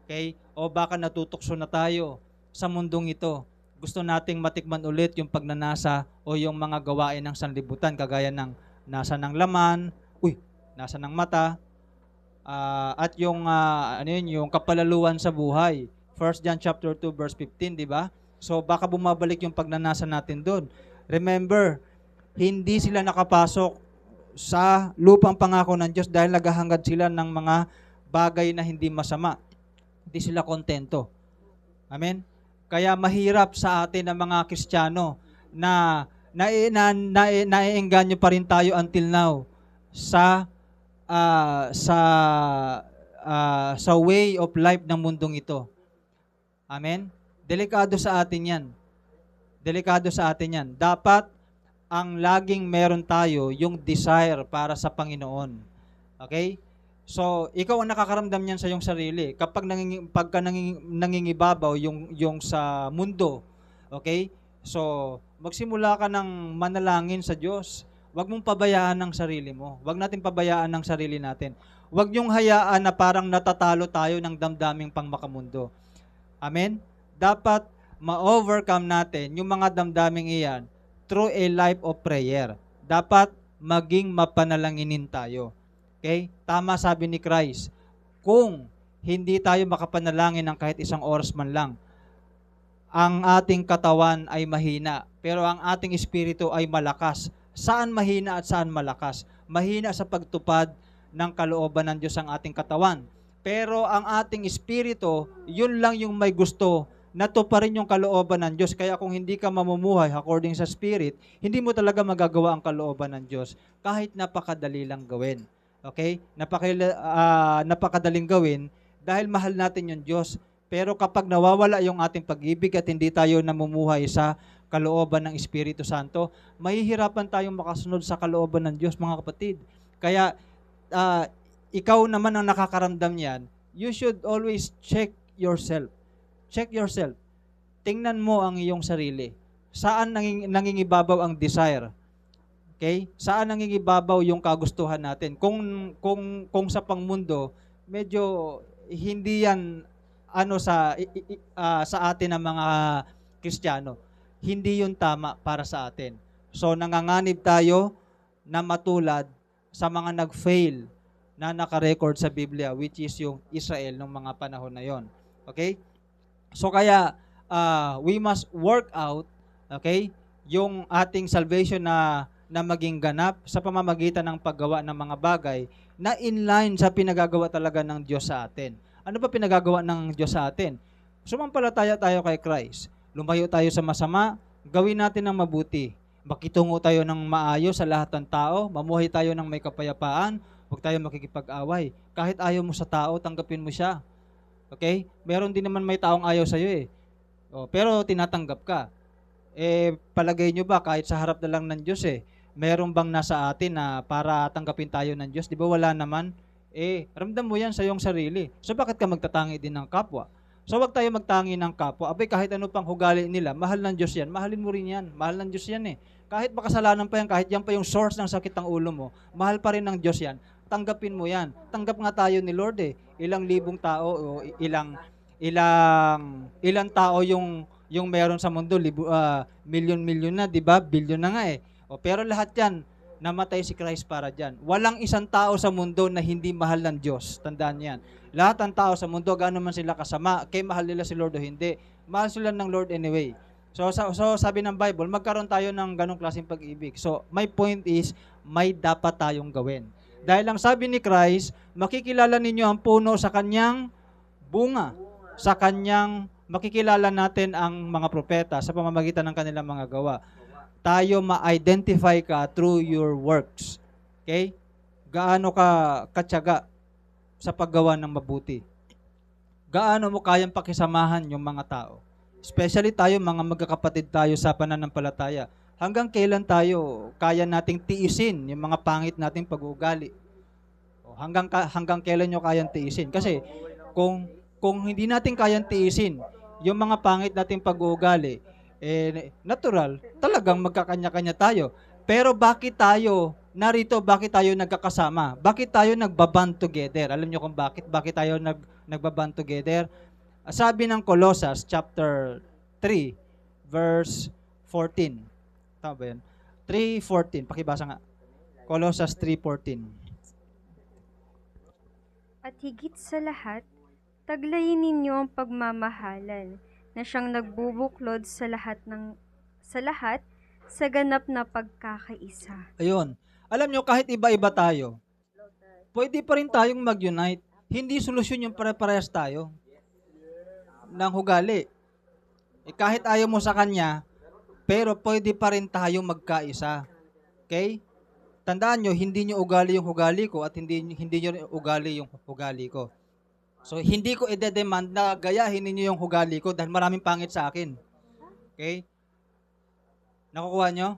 Okay? O baka natutukso na tayo sa mundong ito. Gusto nating matikman ulit yung pagnanasa o yung mga gawain ng sanlibutan kagaya ng nasa ng laman, nasa ng mata, at yung yung kapalaluan sa buhay. 1 John chapter 2 verse 15, di ba? So baka bumabalik yung pagnanasa natin doon. Remember, hindi sila nakapasok sa lupang pangako ng Diyos dahil naghahangad sila ng mga bagay na hindi masama. Hindi sila kontento. Amen? Kaya mahirap sa atin ng mga Kristiyano na naiengganyo pa rin tayo until now sa way of life ng mundong ito. Amen? Delikado sa atin yan. Delikado sa atin yan. Dapat ang laging meron tayo yung desire para sa Panginoon. Okay? So, ikaw ang nakakaramdam niyan sa iyong sarili. Kapag nangingibabaw yung sa mundo, okay? So, magsimula ka ng manalangin sa Diyos. Huwag mong pabayaan ang sarili mo. Huwag natin pabayaan ang sarili natin. Huwag niyong hayaan na parang natatalo tayo ng damdaming pangmakamundo. Amen? Dapat ma-overcome natin yung mga damdaming iyan through a life of prayer. Dapat maging mapanalanginin tayo. Okay? Tama sabi ni Christ, kung hindi tayo makapanalangin ng kahit isang oras man lang, ang ating katawan ay mahina, pero ang ating espiritu ay malakas. Saan mahina at saan malakas? Mahina sa pagtupad ng kalooban ng Diyos ang ating katawan. Pero ang ating espiritu, yun lang yung may gusto na tuparin yung kalooban ng Diyos. Kaya kung hindi ka mamumuhay according sa Spirit, hindi mo talaga magagawa ang kalooban ng Diyos kahit napakadali lang gawin. Okay? Napakadaling gawin dahil mahal natin yung Diyos. Pero kapag nawawala yung ating pag-ibig at hindi tayo namumuhay sa kalooban ng Espiritu Santo, mahihirapan tayong makasunod sa kalooban ng Diyos, mga kapatid. Kaya ikaw naman ang nakakaramdam niyan, you should always check yourself. Check yourself. Tingnan mo ang iyong sarili. Saan nangingibabaw ang desire? Okay? Saan nangingibabaw yung kagustuhan natin? Kung sa pangmundo, medyo hindi yan sa atin ng mga Kristiyano. Hindi yun tama para sa atin. So nanganganib tayo na matulad sa mga nag-fail na naka-record sa Biblia, which is yung Israel ng mga panahon na yon. Okay? So kaya we must work out, okay, yung ating salvation na maging ganap sa pamamagitan ng paggawa ng mga bagay na inline sa pinagagawa talaga ng Diyos sa atin. Ano ba pinagagawa ng Diyos sa atin? Sumampalataya tayo kay Christ. Lumayo tayo sa masama, gawin natin ng mabuti. Makitungo tayo ng maayos sa lahat ng tao, mamuhay tayo ng may kapayapaan, huwag tayo makikipag-away. Kahit ayaw mo sa tao, tanggapin mo siya. Okay? Meron din naman may taong ayaw sa'yo eh. Pero tinatanggap ka. Palagay nyo ba kahit sa harap na lang ng Diyos meron bang nasa atin na para tanggapin tayo ng Diyos? Di ba wala naman? Ramdam mo yan sa iyong sarili. So bakit ka magtatangi din ng kapwa? So wag tayo magtangi ng kapwa. Abay, kahit ano pang hugali nila, mahal ng Diyos yan. Mahalin mo rin yan. Mahal ng Diyos yan Kahit makasalanan pa yan, kahit yan pa yung source ng sakit ng ulo mo, mahal pa rin ng Diyos yan. Tanggapin mo yan. Tanggap nga tayo ni Lord Ilang libong tao o ilang tao yung yung meron sa mundo, milyon-milyon na, di ba? Bilyon na nga eh. Pero lahat yan, namatay si Christ para dyan. Walang isang tao sa mundo na hindi mahal ng Diyos. Tandaan yan. Lahat ng tao sa mundo, gaano man sila kasama, kay mahal nila si Lord o hindi, mahal sila ng Lord anyway. So sabi ng Bible, magkaroon tayo ng ganong klaseng pag-ibig. So my point is, may dapat tayong gawin. Dahil ang sabi ni Christ, makikilala ninyo ang puno sa kanyang bunga. Sa kanyang, makikilala natin ang mga propeta sa pamamagitan ng kanilang mga gawa. Tayo ma-identify ka through your works. Okay? Gaano ka katyaga sa paggawa ng mabuti? Gaano mo kayang pakisamahan yung mga tao? Especially tayo, mga magkakapatid tayo sa pananampalataya. Hanggang kailan tayo kaya nating tiisin yung mga pangit nating pag-uugali? Hanggang kailan nyo kayang tiisin? Kasi kung hindi natin kayang tiisin yung mga pangit nating pag-uugali, natural, talagang magkakanya-kanya tayo. Pero bakit tayo narito, bakit tayo nagkakasama? Bakit tayo nagbaband together? Alam nyo kung bakit? Bakit tayo nagbaband together? Sabi ng Colossus chapter 3, verse 14. Tama ba yan? 3:14. Pakibasa nga. Colossus 3:14. At higit sa lahat, taglayin ninyo ang pagmamahalan na siyang nagbubuklod sa lahat sa ganap na pagkakaisa. Ayun. Alam nyo, kahit iba-iba tayo, pwede pa rin tayong mag-unite. Hindi solusyon yung pare-parehas tayo ng ugali. Kahit ayaw mo sa kanya, pero pwede pa rin tayo magkaisa. Okay? Tandaan nyo, hindi nyo ugali yung ugali ko at hindi nyo rin ugali yung ugali ko. So, hindi ko i-demand na gayahin ninyo yung ugali ko dahil maraming pangit sa akin. Okay? Nakukuha nyo?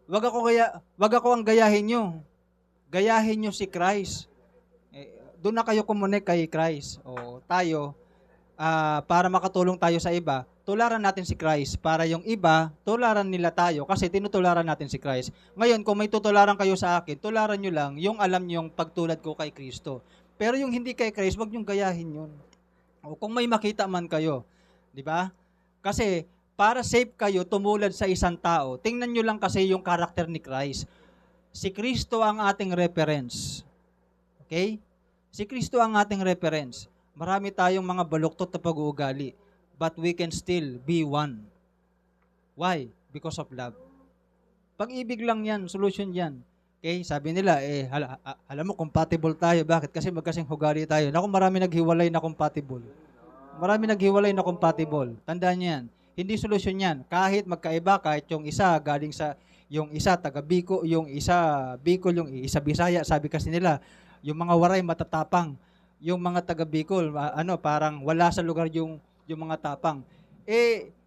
Wag ako ang gayahin nyo. Gayahin nyo si Christ. Doon na kayo kumonek kay Christ. Tayo, para makatulong tayo sa iba, tularan natin si Christ para yung iba, tularan nila tayo kasi tinutularan natin si Christ. Ngayon, kung may tutularan kayo sa akin, tularan nyo lang yung alam nyo yung pagtulad ko kay Kristo. Pero yung hindi kay Christ, wag nyong gayahin yun. Kung may makita man kayo, di ba? Kasi para safe kayo tumulad sa isang tao, tingnan nyo lang kasi yung karakter ni Christ. Si Kristo ang ating reference. Okay? Si Kristo ang ating reference. Marami tayong mga baluktot na pag-uugali, but we can still be one. Why? Because of love. Pag-ibig lang yan, solution yan. Okay? Sabi nila, alam mo, compatible tayo. Bakit? Kasi magkasing ugali tayo. Naku, marami naghiwalay na compatible. Marami naghiwalay na compatible. Tandaan niyo yan. Hindi solusyon yan. Kahit magkaiba, kahit yung isa galing sa, yung isa taga Bicol, yung isa Bicol, yung isa Bisaya, sabi kasi nila, yung mga waray matatapang. Yung mga taga Bicol, parang wala sa lugar yung mga tapang.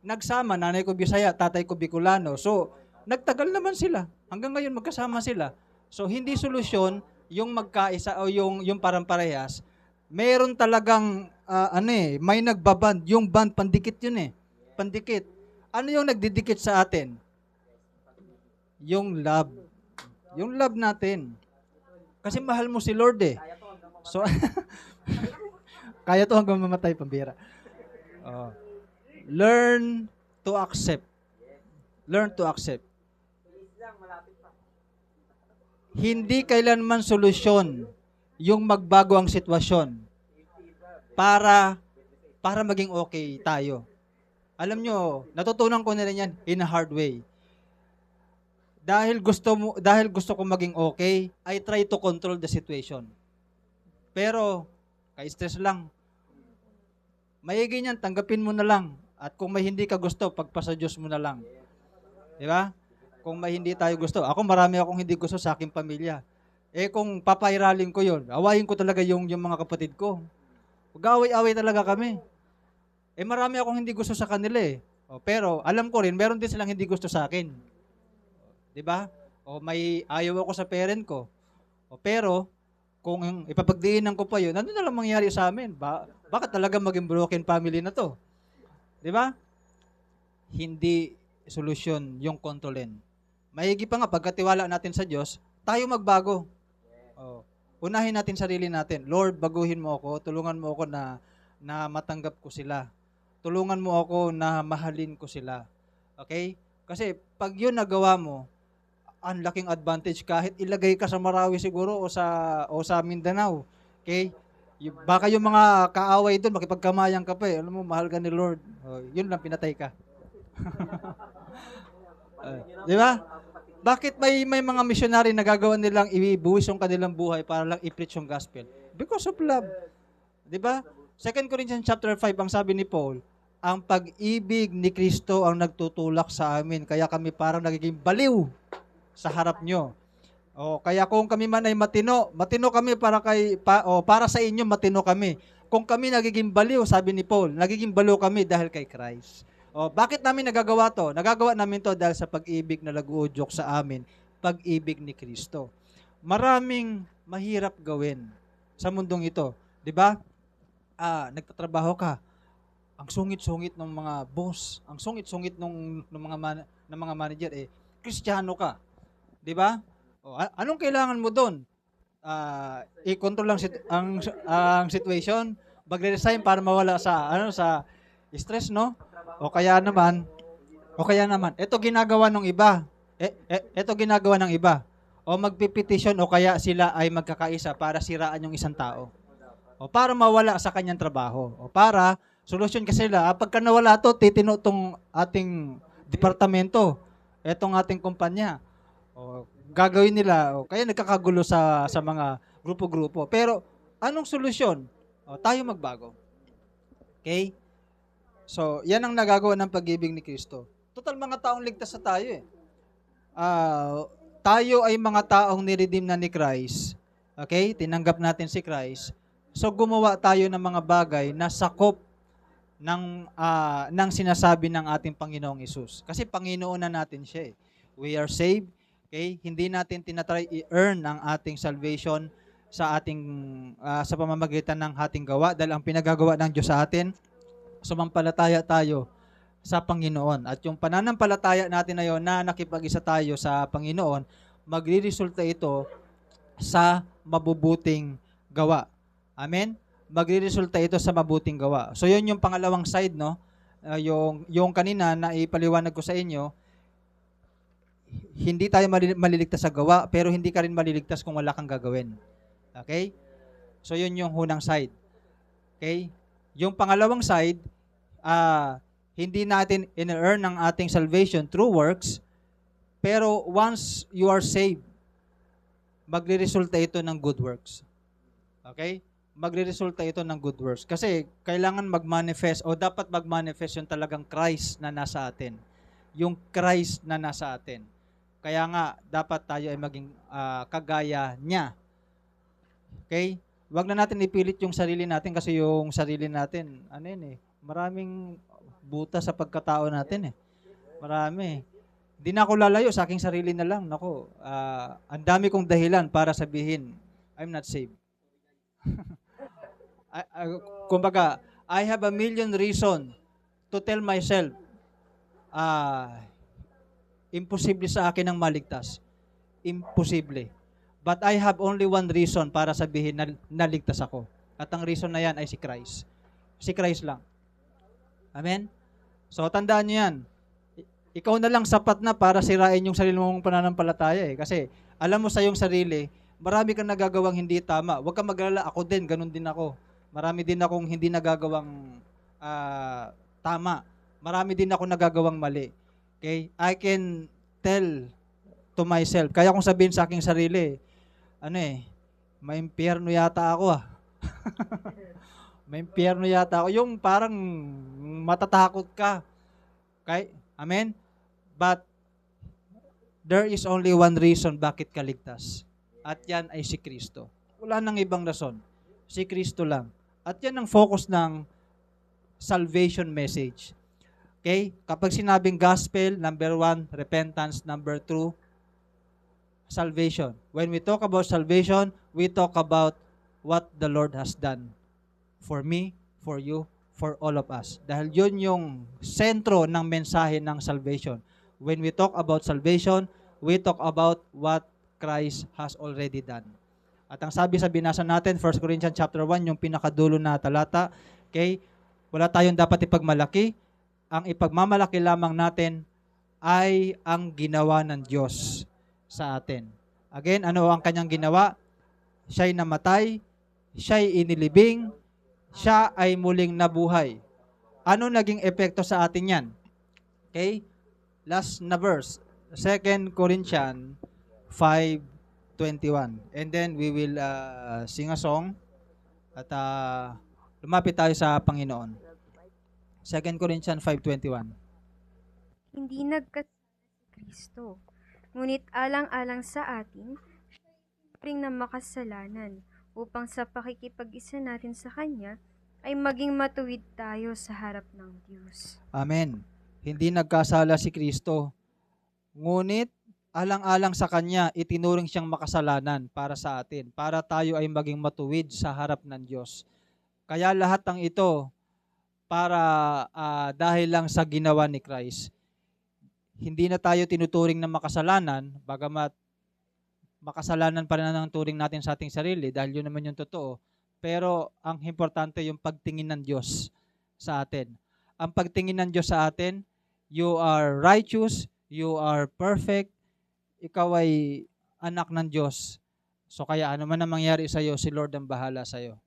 Nagsama, nanay ko Bisaya, tatay ko Bicolano. So, nagtagal naman sila. Hanggang ngayon magkasama sila. So, hindi solusyon yung magkaisa o yung parang parehas. Meron talagang, may nagbaband. Yung band, pandikit yun Pandikit. Ano yung nagdidikit sa atin? Yung love. Yung love natin. Kasi mahal mo si Lord So, kaya to hanggang mamatay, pambira. Learn to accept. Learn to accept. Hindi kailanman solusyon yung magbago ang sitwasyon para maging okay tayo. Alam nyo, natutunan ko na rin yan in a hard way. Dahil gusto ko maging okay, I try to control the situation. Pero, ka-stress lang. Maigi niyan, tanggapin mo na lang. At kung may hindi ka gusto, pagpasa Diyos mo na lang. Di ba? Kung may hindi tayo gusto. Ako, marami akong hindi gusto sa aking pamilya. Kung papairalin ko yun, awayin ko talaga yung mga kapatid ko. Mag-away-away talaga kami. Marami akong hindi gusto sa kanila pero, alam ko rin, meron din silang hindi gusto sa akin. Di ba? May ayaw ako sa parent ko. Pero, kung ipapagdiinan ko pa yun, ano na lang mangyari sa amin? Bakit talaga maging broken family na to? Di ba? Hindi solusyon yung kontrolin. Maigi pa nga, pagkatiwala natin sa Diyos, tayo magbago. Unahin natin sarili natin. Lord, baguhin mo ako, tulungan mo ako na matanggap ko sila. tulungan mo ako na mahalin ko sila. Okay? Kasi pag yun nagawa mo, ang laking advantage kahit ilagay ka sa Marawi siguro o sa Mindanao. Okay? Baka yung mga kaaway doon makipagkamayan ka pa eh. Alam mo, mahal ka ni Lord. Yun lang, pinatay ka. Di ba? Bakit may mga missionary na gagawa nilang ibuwis yung kanilang buhay para lang i-preach yung gospel? Because of love. Di ba? 2 Corinthians chapter 5, ang sabi ni Paul, ang pag-ibig ni Kristo ang nagtutulak sa amin, kaya kami parang nagiging baliw sa harap nyo. Kaya kung kami man ay matino kami para sa inyo matino kami. Kung kami nagiging baliw, sabi ni Paul, nagiging baliw kami dahil kay Christ. Bakit namin nagagawa to? Nagagawa namin to dahil sa pag-ibig na nag-uudyok sa amin, pag-ibig ni Kristo. Maraming mahirap gawin sa mundong ito. 'Di ba? Nagtatrabaho ka. Ang sungit-sungit ng mga boss, ang sungit-sungit ng mga manager Kristiyano ka. 'Di ba? Anong kailangan mo doon? I-control lang ang situation, magre-resign para mawala sa stress, no? O kaya naman, ito ginagawa ng iba. Ito ginagawa ng iba. O magpipetition o kaya sila ay magkakaisa para siraan yung isang tao. O para mawala sa kanyang trabaho. O para solusyon kasi sila, pagka nawala to, titino tong ating departamento, etong ating kumpanya. O gagawin nila, kaya nagkakagulo sa mga grupo-grupo. Pero anong solusyon? Tayo magbago. Okay? So, yan ang nagagawa ng pag-ibig ni Kristo. Total, mga taong ligtas na tayo eh. Tayo ay mga taong niredeem na ni Christ. Okay? Tinanggap natin si Christ. So, gumawa tayo ng mga bagay na sakop ng sinasabi ng ating Panginoong Hesus. Kasi Panginoon na natin siya eh. We are saved. Okay? Hindi natin tinatry i-earn ang ating salvation sa pamamagitan ng ating gawa dahil ang pinagagawa ng Diyos sa atin, sumampalataya tayo sa Panginoon. At yung pananampalataya natin na yun na nakipag-isa tayo sa Panginoon, magre-resulta ito sa mabubuting gawa. Amen? Magre-resulta ito sa mabuting gawa. So yun yung pangalawang side, no? Yung kanina na ipaliwanag ko sa inyo, hindi tayo maliligtas sa gawa, pero hindi ka rin maliligtas kung wala kang gagawin. Okay? So yun yung unang side. Okay? Yung pangalawang side, hindi natin in-earn ang ating salvation through works, pero once you are saved, magre-resulta ito ng good works. Okay? Magre-resulta ito ng good works. Kasi kailangan mag-manifest o dapat mag-manifest yung talagang Christ na nasa atin. Yung Christ na nasa atin. Kaya nga, dapat tayo ay maging kagaya niya. Okay? Huwag na natin ipilit yung sarili natin kasi yung sarili natin, maraming buta sa pagkatao natin eh. Marami. Di na ako lalayo sa aking sarili na lang. Nako, ang dami kong dahilan para sabihin, I'm not saved. Kumbaga, I have a million reason to tell myself, imposible sa akin ang maligtas. Imposible. But I have only one reason para sabihin na naligtas ako. At ang reason na yan ay si Christ. Si Christ lang. Amen? So, tandaan nyo yan. Ikaw na lang sapat na para sirain yung sarili mong pananampalataya eh. Kasi, alam mo sa iyong sarili, marami kang nagagawang hindi tama. Huwag kang mag-alala, ako din, ganun din ako. Marami din akong hindi nagagawang tama. Marami din akong nagagawang mali. Okay? I can tell to myself. Kaya kung sabihin sa aking sarili, may impyerno yata ako May impyerno yata ako. Yung parang matatakot ka. Okay? Amen? But, there is only one reason bakit ka ligtas. At yan ay si Kristo. Wala nang ibang rason. Si Kristo lang. At yan ang focus ng salvation message. Okay? Kapag sinabing gospel, number 1, repentance, number 2, salvation. When we talk about salvation, we talk about what the Lord has done for me, for you, for all of us. Dahil yun yung sentro ng mensahe ng salvation. When we talk about salvation, we talk about what Christ has already done. At ang sabi sa binasa natin, 1 Corinthians chapter 1, yung pinakadulo na talata, okay? Wala tayong dapat ipagmalaki. Ang ipagmamalaki lamang natin ay ang ginawa ng Diyos sa atin. Again, ano ang kanyang ginawa? Siya'y namatay, siya'y inilibing, siya ay muling nabuhay. Ano naging epekto sa atin yan? Okay? Last na verse, 2 Corinthians 5:21. And then we will sing a song at lumapit tayo sa Panginoon. 2 Corinthians 5:21. Hindi nagkasala si Kristo, ngunit alang-alang sa atin, ring na makasalanan, upang sa pakikipag-isa natin sa Kanya, ay maging matuwid tayo sa harap ng Diyos. Amen. Hindi nagkasala si Kristo, ngunit alang-alang sa Kanya, itinuring siyang makasalanan para sa atin, para tayo ay maging matuwid sa harap ng Diyos. Kaya lahat ng ito, para dahil lang sa ginawa ni Christ. Hindi na tayo tinuturing na makasalanan, bagamat makasalanan pa rin ang turing natin sa ating sarili dahil yun naman yung totoo. Pero ang importante yung pagtingin ng Diyos sa atin. Ang pagtingin ng Diyos sa atin, you are righteous, you are perfect, ikaw ay anak ng Diyos. So kaya ano man ang mangyari sa iyo, si Lord ang bahala sa iyo.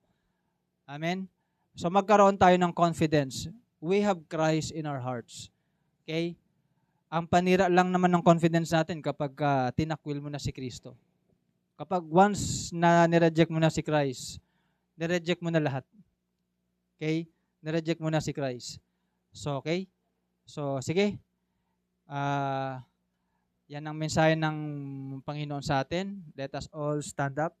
Amen? So magkaroon tayo ng confidence. We have Christ in our hearts. Okay? Ang panira lang naman ng confidence natin kapag tinakwil mo na si Kristo. Kapag once na nireject mo na si Christ, nireject mo na lahat. Okay? Nireject mo na si Christ. So, okay? So, sige. Yan ang mensahe ng Panginoon sa atin. Let us all stand up.